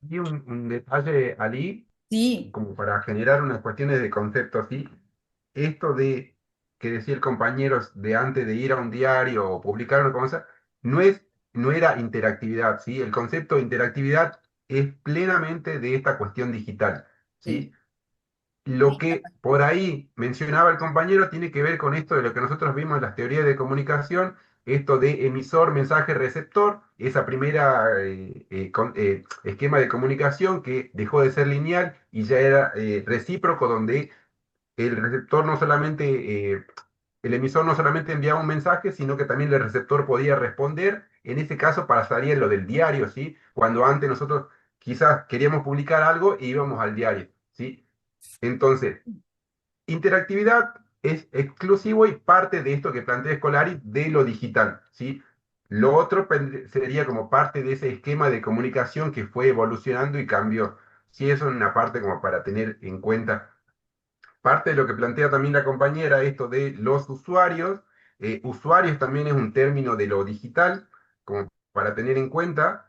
Y un detalle, Ali, Sí, como para generar unas cuestiones de concepto así, esto de que decía el compañero de antes de ir a un diario o publicar una cosa, no es, no era interactividad, ¿sí? El concepto de interactividad es plenamente de esta cuestión digital, sí. ¿sí? Lo que por ahí mencionaba el compañero tiene que ver con esto de lo que nosotros vimos en las teorías de comunicación, esto de emisor, mensaje, receptor, esa primera esquema de comunicación que dejó de ser lineal y ya era recíproco, donde el receptor no solamente, el emisor no solamente enviaba un mensaje, sino que también el receptor podía responder. En ese caso pasaría lo del diario, ¿sí? Cuando antes nosotros quizás queríamos publicar algo e íbamos al diario, ¿sí? Entonces, interactividad es exclusivo y parte de esto que plantea Scolari de lo digital, ¿sí? Lo otro sería como parte de ese esquema de comunicación que fue evolucionando y cambió. Sí, eso es una parte como para tener en cuenta. Parte de lo que plantea también la compañera, esto de los usuarios. Usuarios también es un término de lo digital, como para tener en cuenta.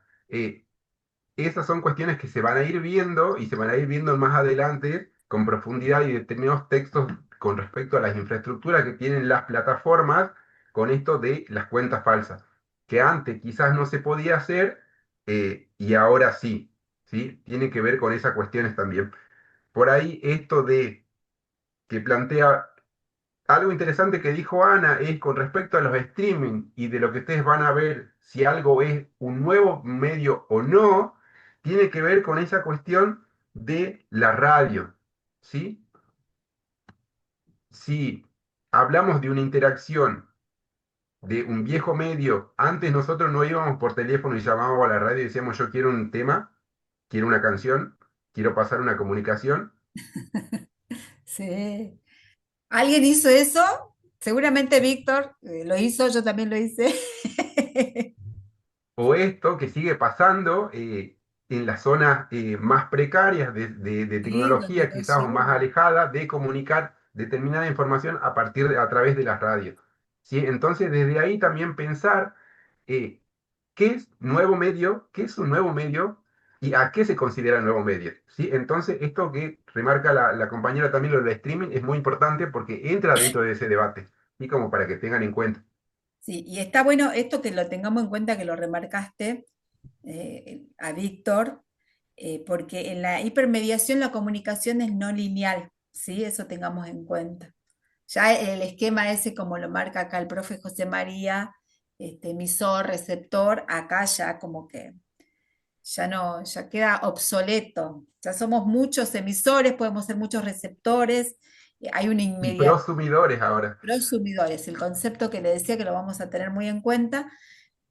Esas son cuestiones que se van a ir viendo y se van a ir viendo más adelante con profundidad y determinados textos con respecto a las infraestructuras que tienen las plataformas con esto de las cuentas falsas, que antes quizás no se podía hacer y ahora sí, ¿sí? Tiene que ver con esas cuestiones también. Por ahí esto de que plantea algo interesante que dijo Ana es con respecto a los streaming y de lo que ustedes van a ver si algo es un nuevo medio o no, tiene que ver con esa cuestión de la radio, ¿sí? Si hablamos de una interacción de un viejo medio, antes nosotros no íbamos por teléfono y llamábamos a la radio y decíamos yo quiero un tema, quiero una canción, quiero pasar una comunicación. Sí. ¿Alguien hizo eso? Seguramente Víctor lo hizo, yo también lo hice. O esto que sigue pasando en las zonas más precarias de Sí, donde tecnología, no quizás o más llega. alejadas, de comunicar determinada información a través de las radios. ¿Sí? Entonces, desde ahí también pensar eh, qué es nuevo medio, qué es un nuevo medio y a qué se considera nuevo medio. ¿Sí? Entonces, esto que remarca la compañera también, lo del streaming, es muy importante porque entra dentro de ese debate, y como para que tengan en cuenta. Sí, y está bueno esto que lo tengamos en cuenta, que lo remarcaste a Víctor, porque en la hipermediación la comunicación es no lineal, ¿sí? Eso tengamos en cuenta. Ya el esquema ese, como lo marca acá el profe José María, emisor, receptor, acá ya como que ya no, ya queda obsoleto. Ya somos muchos emisores, podemos ser muchos receptores, hay una Y inmediatez. prosumidores ahora. Prosumidores, el concepto que le decía que lo vamos a tener muy en cuenta.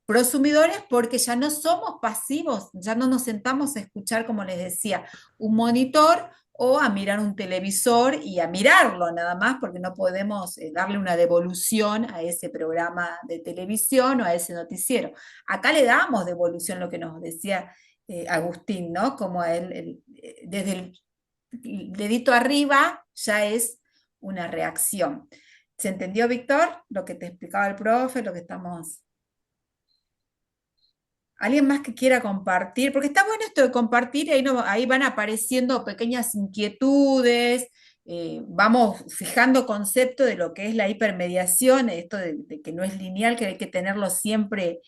Prosumidores porque ya no somos pasivos, ya no nos sentamos a escuchar, como les decía, un monitor o a mirar un televisor y a mirarlo nada más, porque no podemos darle una devolución a ese programa de televisión o a ese noticiero. Acá le damos devolución, lo que nos decía Agustín, ¿no? Como desde el dedito arriba ya es una reacción. ¿Se entendió, Víctor? Lo que te explicaba el profe, lo que estamos... ¿Alguien más que quiera compartir? Porque está bueno esto de compartir, y ahí, ahí van apareciendo pequeñas inquietudes, vamos fijando concepto de lo que es la hipermediación, esto de que no es lineal, que hay que tenerlo siempre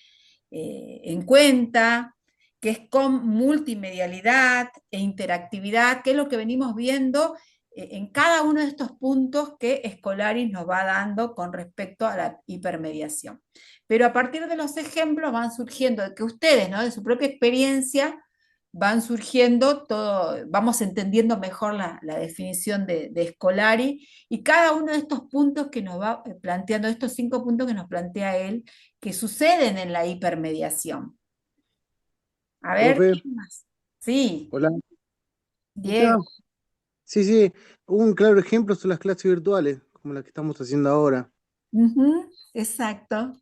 en cuenta, que es con multimedialidad e interactividad, que es lo que venimos viendo en cada uno de estos puntos que Scolaris nos va dando con respecto a la hipermediación. Pero a partir de los ejemplos van surgiendo, de que ustedes, ¿no? De su propia experiencia, van surgiendo todo, vamos entendiendo mejor la definición de Scolari y cada uno de estos puntos que nos va planteando, estos 5 puntos que nos plantea él, que suceden en la hipermediación. A ver, Profe, ¿quién más? Sí, hola. Diego. Sí, sí, un claro ejemplo son las clases virtuales, como las que estamos haciendo ahora, Ujú, exacto,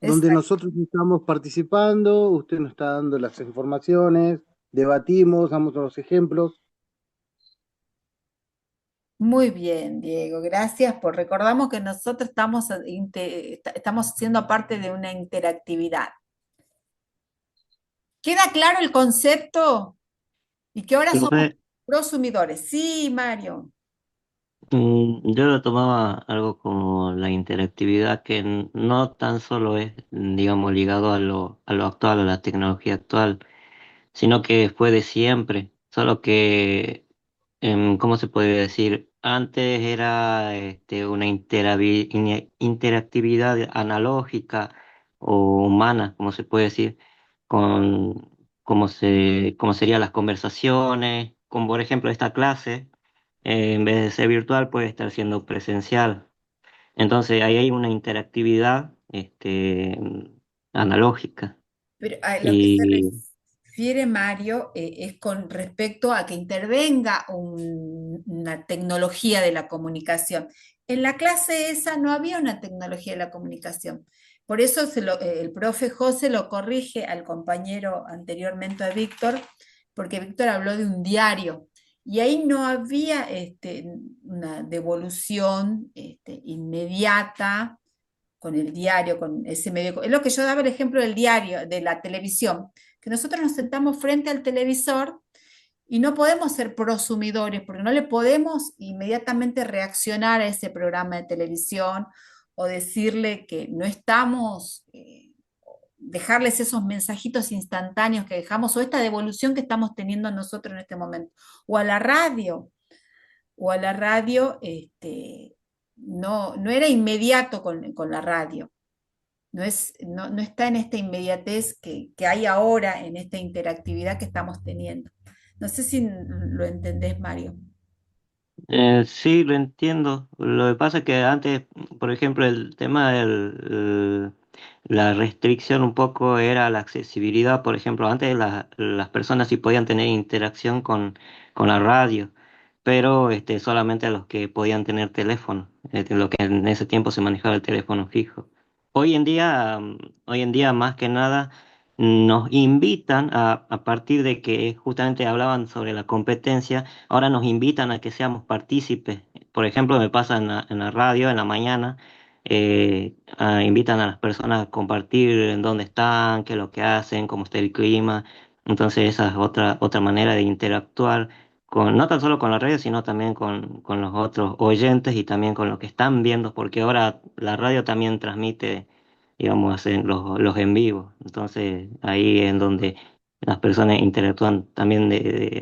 donde exacto. nosotros estamos participando, usted nos está dando las informaciones, debatimos, damos los ejemplos. Muy bien, Diego, gracias por recordamos que nosotros estamos siendo parte de una interactividad. ¿Queda claro el concepto? Y que ahora somos Profe, prosumidores. Sí, Mario. yo lo tomaba algo como la interactividad que no tan solo es, digamos, ligado a lo actual, a la tecnología actual, sino que fue de siempre, solo que, ¿cómo se puede decir? Antes era una interactividad analógica o humana, como se puede decir, con cómo serían las conversaciones, como por ejemplo esta clase, en vez de ser virtual, puede estar siendo presencial. Entonces ahí hay una interactividad analógica. Pero a lo que se Y refiere Mario es con respecto a que intervenga una tecnología de la comunicación. En la clase esa no había una tecnología de la comunicación. Por eso el profe José lo corrige al compañero anteriormente a Víctor, porque Víctor habló de un diario. Y ahí no había una devolución inmediata con el diario, con ese medio. Es lo que yo daba el ejemplo del diario, de la televisión, que nosotros nos sentamos frente al televisor y no podemos ser prosumidores, porque no le podemos inmediatamente reaccionar a ese programa de televisión o decirle que no estamos, dejarles esos mensajitos instantáneos que dejamos o esta devolución que estamos teniendo nosotros en este momento, o a la radio. o a la radio, no era inmediato con la radio. No está en esta inmediatez que hay ahora, en esta interactividad que estamos teniendo. No sé si lo entendés, Mario. Sí, lo entiendo. Lo que pasa es que antes, por ejemplo, el tema la restricción un poco era la accesibilidad. Por ejemplo, antes las personas sí podían tener interacción con la radio, pero solamente los que podían tener teléfono, lo que en ese tiempo se manejaba el teléfono fijo. Hoy en día más que nada nos invitan a partir de que justamente hablaban sobre la competencia. Ahora nos invitan a que seamos partícipes. Por ejemplo, me pasa en la radio, en la mañana, invitan a las personas a compartir en dónde están, qué es lo que hacen, cómo está el clima. Entonces esa es otra manera de interactuar no tan solo con la radio, sino también con los otros oyentes y también con lo que están viendo, porque ahora la radio también transmite, digamos, en los en vivo. Entonces ahí en donde las personas interactúan también,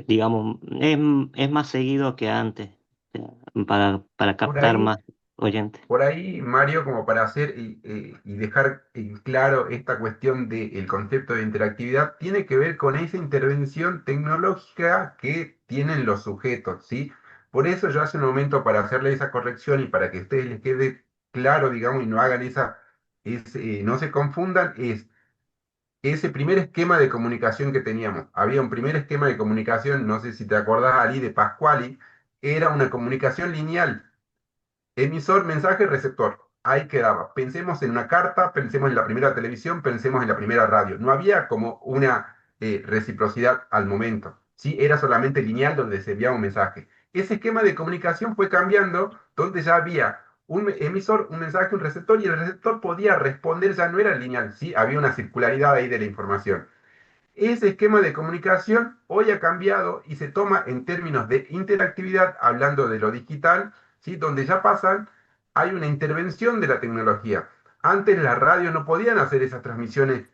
digamos, es más seguido que antes, o sea, para Por captar ahí más oyentes. Por ahí, Mario, como para hacer y dejar en claro esta cuestión del concepto de interactividad, tiene que ver con esa intervención tecnológica que tienen los sujetos, ¿sí? Por eso yo hace un momento, para hacerle esa corrección y para que a ustedes les quede claro, digamos, y no hagan no se confundan, es ese primer esquema de comunicación que teníamos. Había un primer esquema de comunicación, no sé si te acordás, Ali, de Pasquali, era una comunicación lineal. Emisor, mensaje, receptor. Ahí quedaba. Pensemos en una carta, pensemos en la primera televisión, pensemos en la primera radio. No había como una reciprocidad al momento. Sí, era solamente lineal donde se enviaba un mensaje. Ese esquema de comunicación fue cambiando, donde ya había un emisor, un mensaje, un receptor, y el receptor podía responder, ya no era lineal, sí, había una circularidad ahí de la información. Ese esquema de comunicación hoy ha cambiado y se toma en términos de interactividad, hablando de lo digital, ¿sí? Donde ya pasan, hay una intervención de la tecnología. Antes las radios no podían hacer esas transmisiones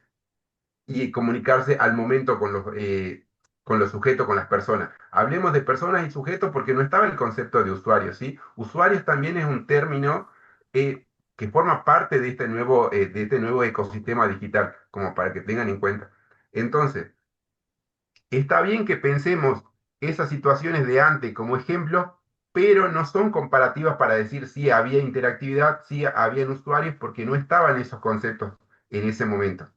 y comunicarse al momento con los sujetos, con las personas. Hablemos de personas y sujetos porque no estaba el concepto de usuarios, ¿sí? Usuarios también es un término que forma parte de este nuevo ecosistema digital, como para que tengan en cuenta. Entonces, está bien que pensemos esas situaciones de antes como ejemplo, pero no son comparativas para decir si había interactividad, si habían usuarios, porque no estaban esos conceptos en ese momento,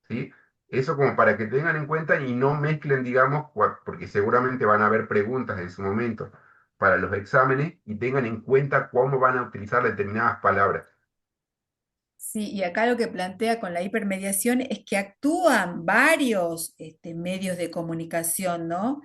¿sí? Eso como para que tengan en cuenta y no mezclen, digamos, porque seguramente van a haber preguntas en su momento para los exámenes y tengan en cuenta cómo van a utilizar determinadas palabras. Sí, y acá lo que plantea con la hipermediación es que actúan varios medios de comunicación, ¿no?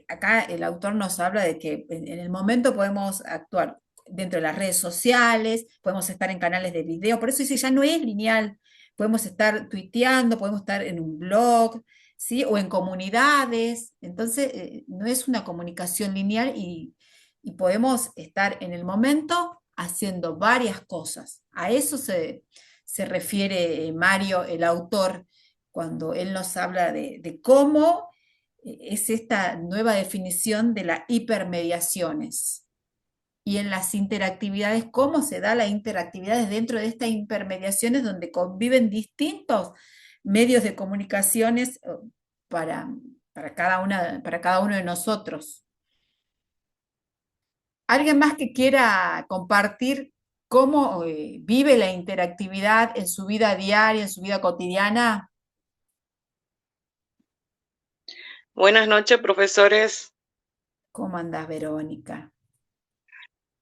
Acá el autor nos habla de que en el momento podemos actuar dentro de las redes sociales, podemos estar en canales de video, por eso dice, ya no es lineal, podemos estar tuiteando, podemos estar en un blog, ¿sí? O en comunidades, entonces no es una comunicación lineal y podemos estar en el momento haciendo varias cosas. A eso se refiere Mario, el autor, cuando él nos habla de cómo es esta nueva definición de las hipermediaciones. Y en las interactividades, cómo se da las interactividades dentro de estas hipermediaciones donde conviven distintos medios de comunicaciones para, para cada uno de nosotros. ¿Alguien más que quiera compartir cómo vive la interactividad en su vida diaria, en su vida cotidiana? Buenas noches, profesores. ¿Cómo andás, Verónica?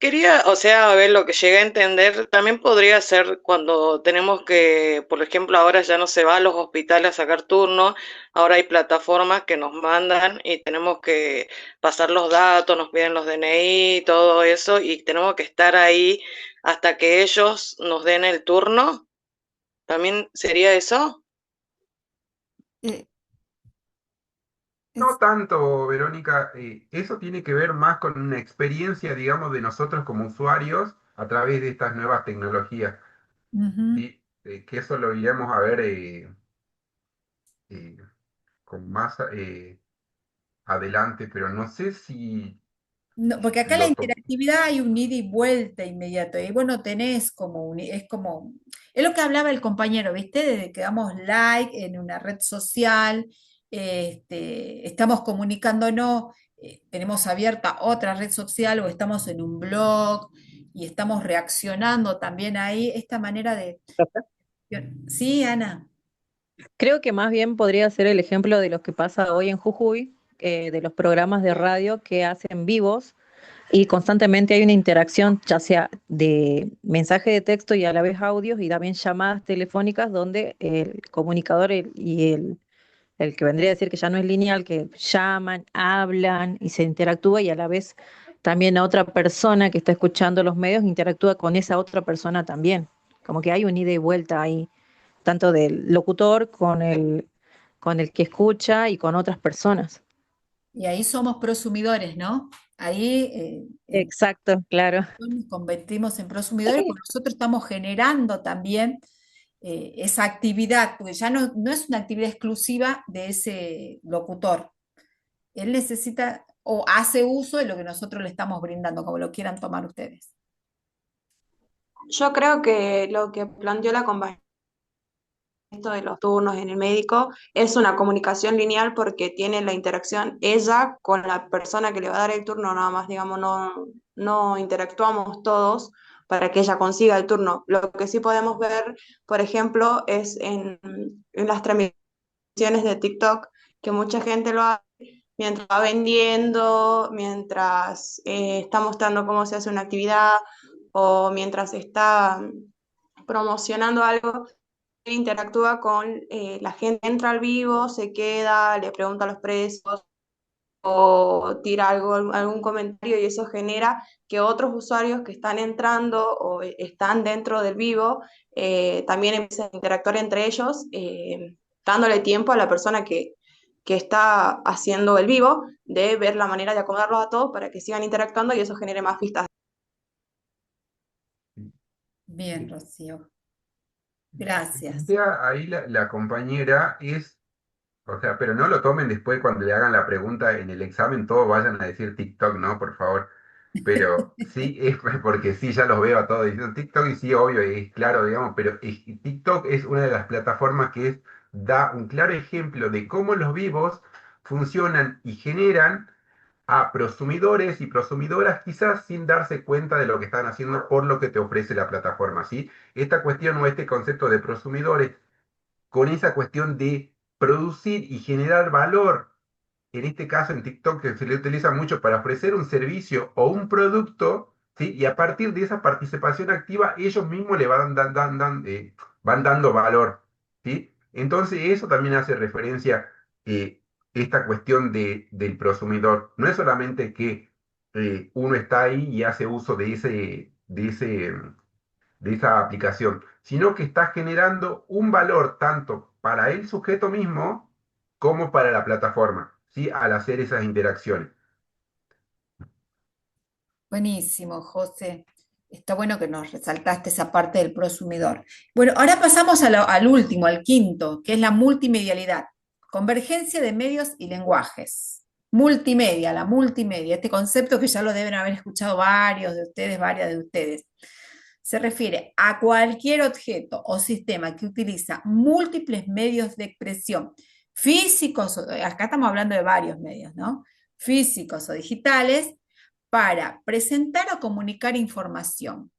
Quería, o sea, a ver lo que llegué a entender, también podría ser cuando tenemos que, por ejemplo, ahora ya no se va a los hospitales a sacar turno, ahora hay plataformas que nos mandan y tenemos que pasar los datos, nos piden los DNI, todo eso, y tenemos que estar ahí hasta que ellos nos den el turno. ¿También sería eso? Eh, No tanto, Verónica, eso tiene que ver más con una experiencia, digamos, de nosotros como usuarios a través de estas nuevas tecnologías, Ujú. ¿sí? Que eso lo iremos a ver con más adelante, pero no sé si No, porque acá la Lo, interactividad hay un ida y vuelta inmediato, y bueno, tenés como es lo que hablaba el compañero, ¿viste? Desde que damos like en una red social, estamos comunicándonos, tenemos abierta otra red social o estamos en un blog y estamos reaccionando también ahí, esta manera de... Sí, Ana. Creo que más bien podría ser el ejemplo de lo que pasa hoy en Jujuy, de los programas de radio que hacen vivos y constantemente hay una interacción, ya sea de mensaje de texto y a la vez audios y también llamadas telefónicas donde el comunicador el que vendría a decir que ya no es lineal, que llaman, hablan y se interactúa y a la vez también a otra persona que está escuchando los medios interactúa con esa otra persona también. Como que hay un ida y vuelta ahí, tanto del locutor con el que escucha y con otras personas. Y ahí somos prosumidores, ¿no? Ahí Exacto, claro. nos convertimos en prosumidores porque nosotros estamos generando también esa actividad, porque ya no es una actividad exclusiva de ese locutor. Él necesita o hace uso de lo que nosotros le estamos brindando, como lo quieran tomar ustedes. Yo creo que lo que planteó la compañera esto de los turnos en el médico es una comunicación lineal porque tiene la interacción ella con la persona que le va a dar el turno nada más, digamos, no interactuamos todos para que ella consiga el turno. Lo que sí podemos ver, por ejemplo, es en las transmisiones de TikTok, que mucha gente lo hace mientras va vendiendo, mientras está mostrando cómo se hace una actividad o mientras está promocionando algo interactúa con la gente, entra al vivo, se queda, le pregunta a los precios o tira algún comentario y eso genera que otros usuarios que están entrando o están dentro del vivo también empiecen a interactuar entre ellos, dándole tiempo a la persona que está haciendo el vivo de ver la manera de acomodarlos a todos para que sigan interactuando y eso genere más vistas. Bien, Rocío. Gracias. plantea ahí la compañera es, o sea, pero no lo tomen después cuando le hagan la pregunta en el examen, todos vayan a decir TikTok, ¿no? Por favor. Pero sí, es porque sí, ya los veo a todos diciendo TikTok y sí, obvio, es claro, digamos, pero TikTok es una de las plataformas da un claro ejemplo de cómo los vivos funcionan y generan a prosumidores y prosumidoras quizás sin darse cuenta de lo que están haciendo por lo que te ofrece la plataforma, ¿sí? Esta cuestión o este concepto de prosumidores con esa cuestión de producir y generar valor, en este caso en TikTok que se le utiliza mucho para ofrecer un servicio o un producto, ¿sí? Y a partir de esa participación activa, ellos mismos le van dando valor, ¿sí? Entonces eso también hace referencia esta cuestión del prosumidor. No es solamente que uno está ahí y hace uso de esa aplicación, sino que está generando un valor tanto para el sujeto mismo como para la plataforma, ¿sí? Al hacer esas interacciones. Buenísimo, José. Está bueno que nos resaltaste esa parte del prosumidor. Bueno, ahora pasamos al último, al quinto, que es la multimedialidad. Convergencia de medios y lenguajes. Multimedia, la multimedia, este concepto que ya lo deben haber escuchado varios de ustedes, varias de ustedes. Se refiere a cualquier objeto o sistema que utiliza múltiples medios de expresión, físicos, acá estamos hablando de varios medios, ¿no? Físicos o digitales, para presentar o comunicar información.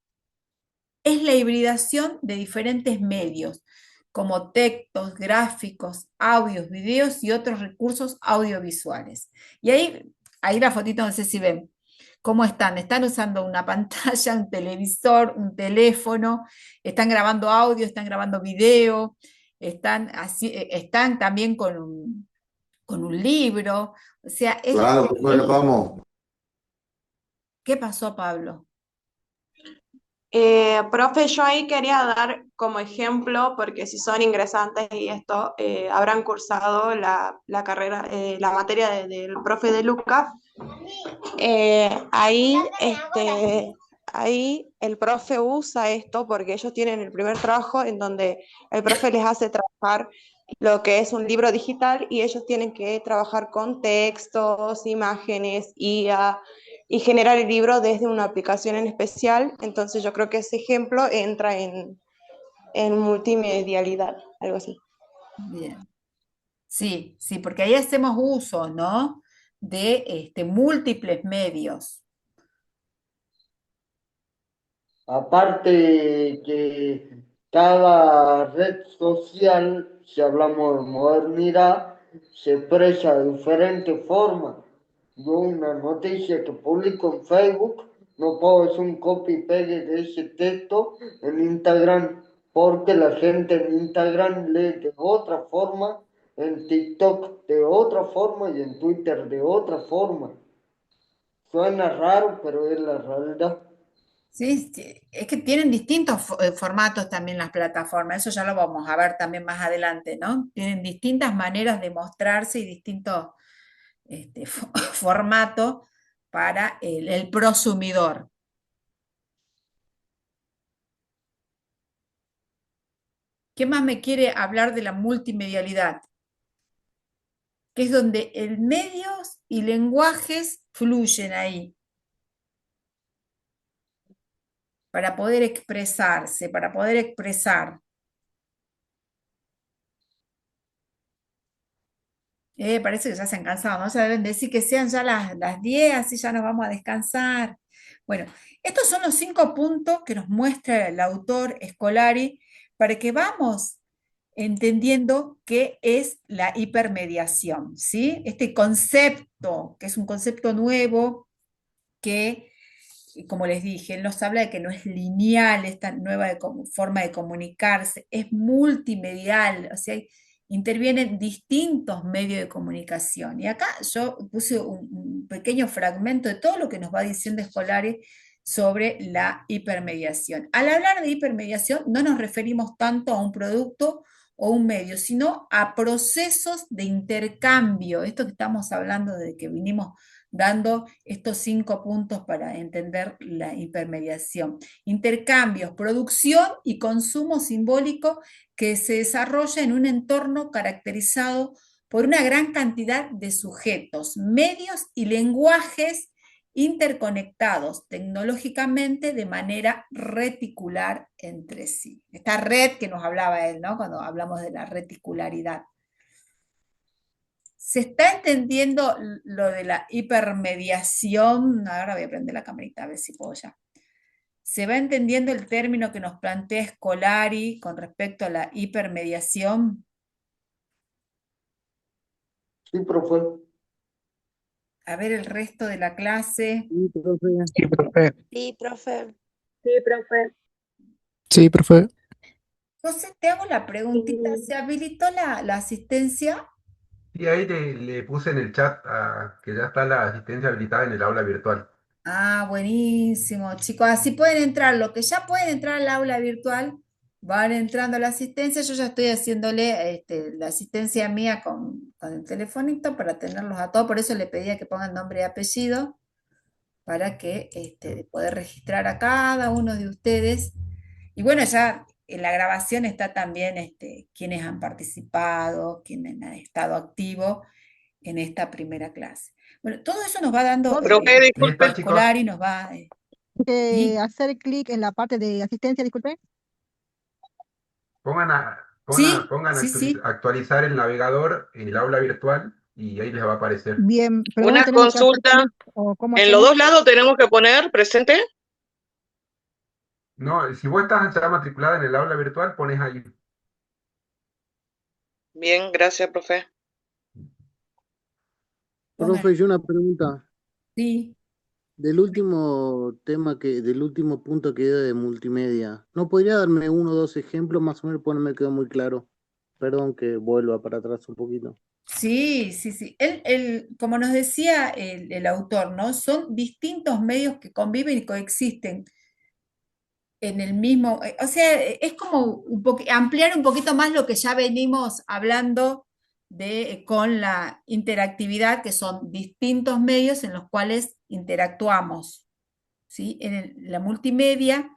Es la hibridación de diferentes medios, como textos, gráficos, audios, videos y otros recursos audiovisuales. Y ahí la fotito, no sé si ven. ¿Cómo están? Están usando una pantalla, un televisor, un teléfono, están grabando audio, están grabando video, están también con un libro. O sea, Claro, bueno, vamos. ¿qué pasó, Pablo? Profe, yo ahí quería dar como ejemplo, porque si son ingresantes y esto, habrán cursado la carrera, la materia del profe de Luca. Ahí el profe usa esto porque ellos tienen el primer trabajo en donde el profe les hace trabajar lo que es un libro digital y ellos tienen que trabajar con textos, imágenes, IA, y generar el libro desde una aplicación en especial. Entonces yo creo que ese ejemplo entra en multimedialidad, algo así. Bien. Sí, sí, porque ahí hacemos uso, ¿no? De múltiples medios. Aparte que cada red social, si hablamos de modernidad, se expresa de diferentes formas. Yo una noticia que publico en Facebook, no puedo hacer un copy y pegue de ese texto en Instagram, porque la gente en Instagram lee de otra forma, en TikTok de otra forma y en Twitter de otra forma. Suena raro, pero es la realidad. Sí, sí, es que tienen distintos formatos también las plataformas, eso ya lo vamos a ver también más adelante, ¿no? Tienen distintas maneras de mostrarse y distintos formatos para el prosumidor. ¿Qué más me quiere hablar de la multimedialidad? Que es donde el medios y lenguajes fluyen ahí para poder expresarse, para poder expresar. Parece que ya se han cansado, ¿no? Ya deben decir que sean ya las 10, así ya nos vamos a descansar. Bueno, estos son los 5 puntos que nos muestra el autor Scolari para que vamos entendiendo qué es la hipermediación, ¿sí? Este concepto, que es un concepto nuevo que, como les dije, él nos habla de que no es lineal esta nueva forma de comunicarse, es multimedial, o sea, intervienen distintos medios de comunicación. Y acá yo puse un pequeño fragmento de todo lo que nos va diciendo Scolari sobre la hipermediación. Al hablar de hipermediación no nos referimos tanto a un producto o un medio, sino a procesos de intercambio, esto que estamos hablando de que vinimos dando estos 5 puntos para entender la hipermediación. Intercambios, producción y consumo simbólico que se desarrolla en un entorno caracterizado por una gran cantidad de sujetos, medios y lenguajes interconectados tecnológicamente de manera reticular entre sí. Esta red que nos hablaba él, ¿no? Cuando hablamos de la reticularidad. ¿Se está entendiendo lo de la hipermediación? Ahora voy a prender la camarita a ver si puedo ya. ¿Se va entendiendo el término que nos plantea Scolari con respecto a la hipermediación? Sí, profe. A ver el resto de la clase. Sí, profe. Sí, profe. Sí, profe. Sí, profe. José, te hago la preguntita. ¿Se habilitó la asistencia? Y ahí le puse en el chat que ya está la asistencia habilitada en el aula virtual. Ah, buenísimo, chicos. Así pueden entrar. Los que ya pueden entrar al aula virtual, van entrando a la asistencia. Yo ya estoy haciéndole la asistencia mía con el telefonito para tenerlos a todos. Por eso le pedía que pongan nombre y apellido para que poder registrar a cada uno de ustedes. Y bueno, ya en la grabación está también quienes han participado, quienes han estado activos en esta primera clase. Bueno, todo eso nos va dando Profe, Ahí disculpe, está, chicos. Scolari, nos va... ¿sí? Hacer clic en la parte de asistencia, disculpe. Sí, Pongan sí, sí. actualizar el navegador en el aula virtual y ahí les va a aparecer. Bien, pero una ¿dónde tenemos que hacer consulta. clic o cómo ¿En los hacemos? dos lados tenemos que poner presente? No, si vos estás ya matriculada en el aula virtual, pones ahí. Bien, gracias, profe. Pongan, Profe, yo una pregunta. sí. Del último del último punto que dio de multimedia, ¿no podría darme uno o dos ejemplos más o menos? Pues no me quedó muy claro. Perdón que vuelva para atrás un poquito. Sí, sí, sí. Como nos decía el autor, ¿no? Son distintos medios que conviven y coexisten en el mismo, o sea, es como ampliar un poquito más lo que ya venimos hablando con la interactividad, que son distintos medios en los cuales interactuamos, ¿sí? La multimedia,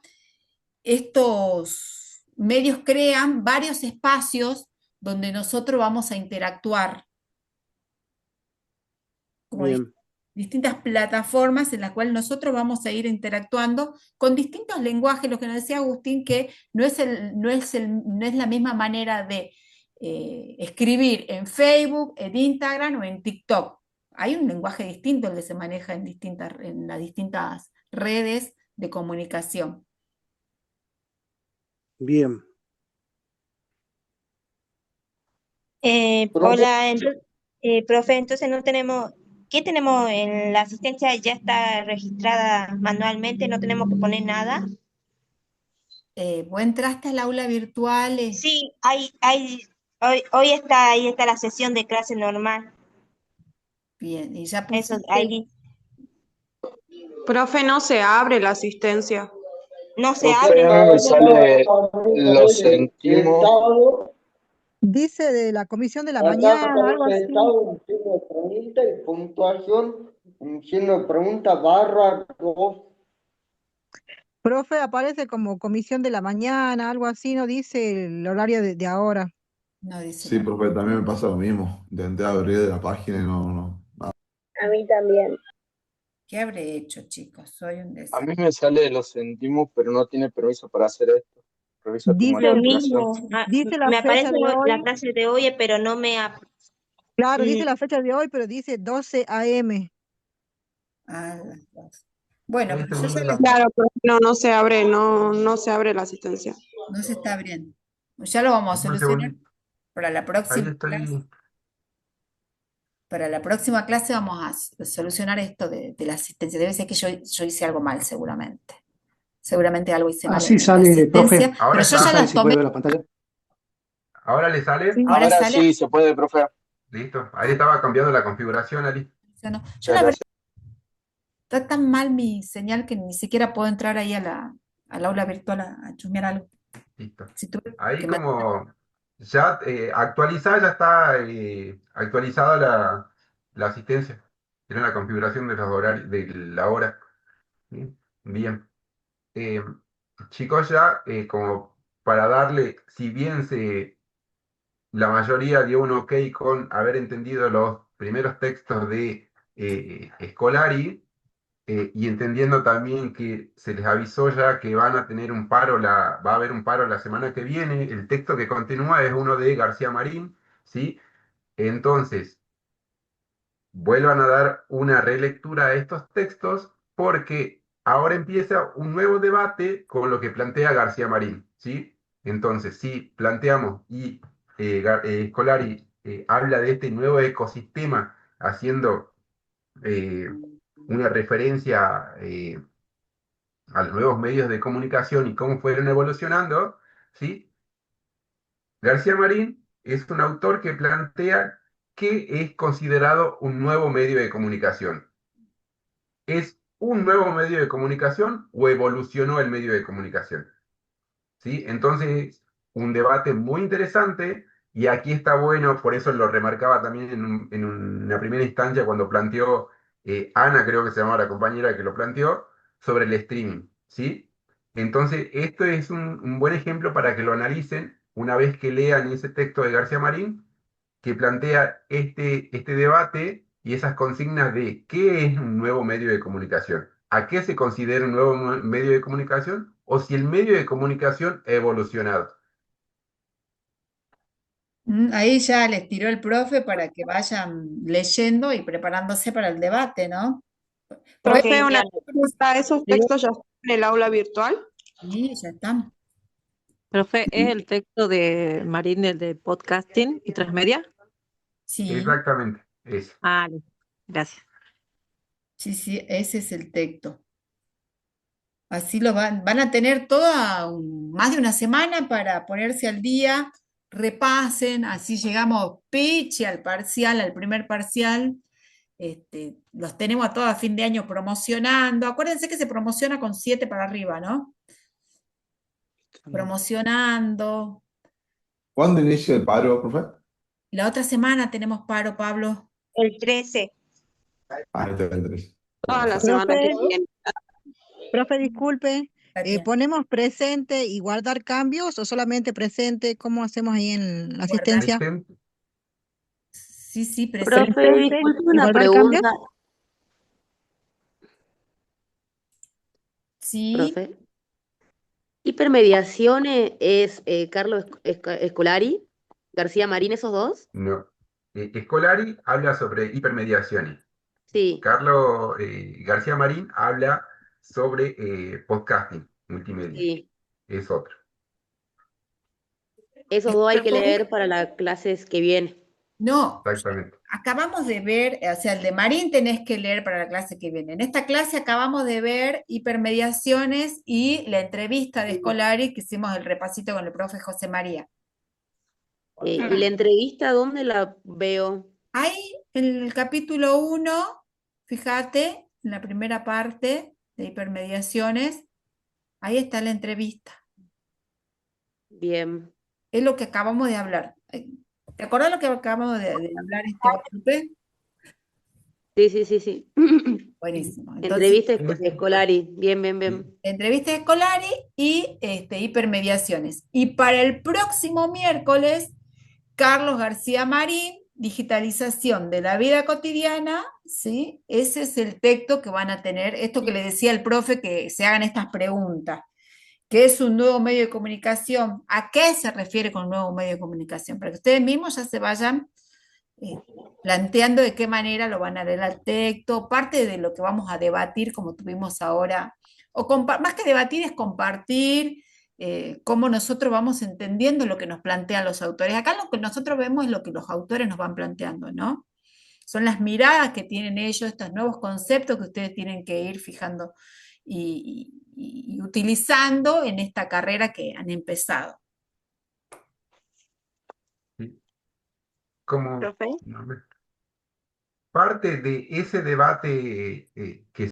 estos medios crean varios espacios donde nosotros vamos a interactuar. Como Bien. distintas plataformas en las cuales nosotros vamos a ir interactuando con distintos lenguajes, lo que nos decía Agustín, que no es la misma manera de escribir en Facebook, en Instagram o en TikTok. Hay un lenguaje distinto el que se maneja en las distintas redes de comunicación. Bien. Hola, profe, entonces no tenemos, ¿qué tenemos en la asistencia? ¿Ya está registrada manualmente? ¿No tenemos que poner nada? ¿Vos entraste al aula virtual? Sí, hoy ahí está la sesión de clase normal. Bien, y ya Eso, pusiste. ahí Profe, no se abre la asistencia. no se Profe, abre. a mí me sale, lo sentimos. Dice de la comisión de la Acá mañana, algo aparece así. estado, un signo de pregunta y puntuación, un signo de pregunta /2. Profe, aparece como comisión de la mañana, algo así, no dice el horario de ahora. No dice Sí, nada. profe, también me pasa lo mismo. Intenté abrir la página y no. A mí también. ¿Qué habré hecho, chicos? Soy un A desastre. mí me sale, lo sentimos, pero no tiene permiso para hacer esto. Revisa tu Dice, Lo modificación. mismo, dice la me aparece fecha de la hoy, clase de hoy, pero no me... claro, dice la fecha de hoy, pero dice 12 a.m. Ah, las dos. Bueno, Ahí pero está yo ya viendo les la. Claro, pero no se abre, no se abre la asistencia. no se está abriendo. Ya lo vamos a Dame un solucionar segundito. para la Ahí próxima clase. estoy. Para la próxima clase vamos a solucionar esto de la asistencia. Debe ser que yo hice algo mal, seguramente. Seguramente algo hice mal Así en la sale, profe. asistencia, Ahora pero yo Así ya está. sale, las si puede tomé. ver la pantalla. ¿Ahora le sale? Sí. Ahora Ahora sale. sí, se puede, profe. Listo. Ahí estaba cambiando la configuración, Ali. Yo la Muchas verdad gracias. está tan mal mi señal que ni siquiera puedo entrar ahí al aula virtual a chusmear algo. Listo. Si tuve Ahí que me- como ya actualizada, ya está actualizada la asistencia. Tiene la configuración de los horarios, de la hora. ¿Sí? Bien. Eh, chicos, ya como para darle, si bien la mayoría dio un ok con haber entendido los primeros textos de Scolari, y entendiendo también que se les avisó ya que van a tener un paro, va a haber un paro la semana que viene, el texto que continúa es uno de García Marín, ¿sí? Entonces, vuelvan a dar una relectura a estos textos porque ahora empieza un nuevo debate con lo que plantea García Marín, ¿sí? Entonces, si planteamos y Scolari habla de este nuevo ecosistema haciendo una referencia a los nuevos medios de comunicación y cómo fueron evolucionando, ¿sí? García Marín es un autor que plantea qué es considerado un nuevo medio de comunicación. ¿Es un nuevo medio de comunicación o evolucionó el medio de comunicación? ¿Sí? Entonces, un debate muy interesante y aquí está bueno, por eso lo remarcaba también en una primera instancia cuando planteó Ana, creo que se llamaba la compañera que lo planteó, sobre el streaming, ¿sí? Entonces, esto es un buen ejemplo para que lo analicen una vez que lean ese texto de García Marín, que plantea este debate y esas consignas de qué es un nuevo medio de comunicación, a qué se considera un nuevo medio de comunicación o si el medio de comunicación ha evolucionado. Ahí ya les tiró el profe para que vayan leyendo y preparándose para el debate, ¿no? Profe, Ok, una ya. pregunta, ¿esos textos ya están en el aula virtual? Sí, ya están. Profe, ¿es el texto de Marín, el de podcasting y transmedia? Sí, Exactamente, eso. Ah, listo. Gracias. sí, ese es el texto. Así lo van a tener más de una semana para ponerse al día, repasen, así llegamos piche al parcial, al primer parcial. Los tenemos a todos a fin de año promocionando. Acuérdense que se promociona con 7 para arriba, ¿no? Promocionando. ¿Cuándo inicia el paro, profe? La otra semana tenemos paro, Pablo. El 13. Ah, este es el 3. Toda la semana que Profe, viene. profe, disculpe, Katia. ¿ponemos presente y guardar cambios o solamente presente? ¿Cómo hacemos ahí en la Guardar. asistencia? Presente. Sí, presente. Profe, Presente disculpe y una guardar cambios. pregunta. Sí. profe. Hipermediaciones es Carlos Escolari, García Marín, esos dos. No. Scolari habla sobre hipermediaciones. Sí, Carlos García Marín habla sobre podcasting multimedia. sí. Es otro. Esos dos hay que Por leer para las clases que vienen. No, Exactamente. acabamos de ver, o sea, el de Marín tenés que leer para la clase que viene. En esta clase acabamos de ver hipermediaciones y la entrevista de Scolari que hicimos el repasito con el profe José María. ¿Y la entrevista dónde la veo? Ahí, en el capítulo 1, fíjate, en la primera parte de hipermediaciones, ahí está la entrevista. Bien. Es lo que acabamos de hablar. ¿Te acordás lo que acabamos de hablar, Lupe? Sí, sí, sí, sí. Buenísimo. Entonces, Entrevista Escolari. Bien, bien, bien. entrevista de Scolari y hipermediaciones. Y para el próximo miércoles, Carlos García Marín, digitalización de la vida cotidiana, ¿sí? Ese es el texto que van a tener, esto que le decía el profe, que se hagan estas preguntas. ¿Qué es un nuevo medio de comunicación? ¿A qué se refiere con un nuevo medio de comunicación? Para que ustedes mismos ya se vayan planteando de qué manera lo van a leer al texto, parte de lo que vamos a debatir, como tuvimos ahora, o más que debatir es compartir cómo nosotros vamos entendiendo lo que nos plantean los autores. Acá lo que nosotros vemos es lo que los autores nos van planteando, ¿no? Son las miradas que tienen ellos, estos nuevos conceptos que ustedes tienen que ir fijando y utilizando en esta carrera que han empezado. Como Profe. parte de ese debate que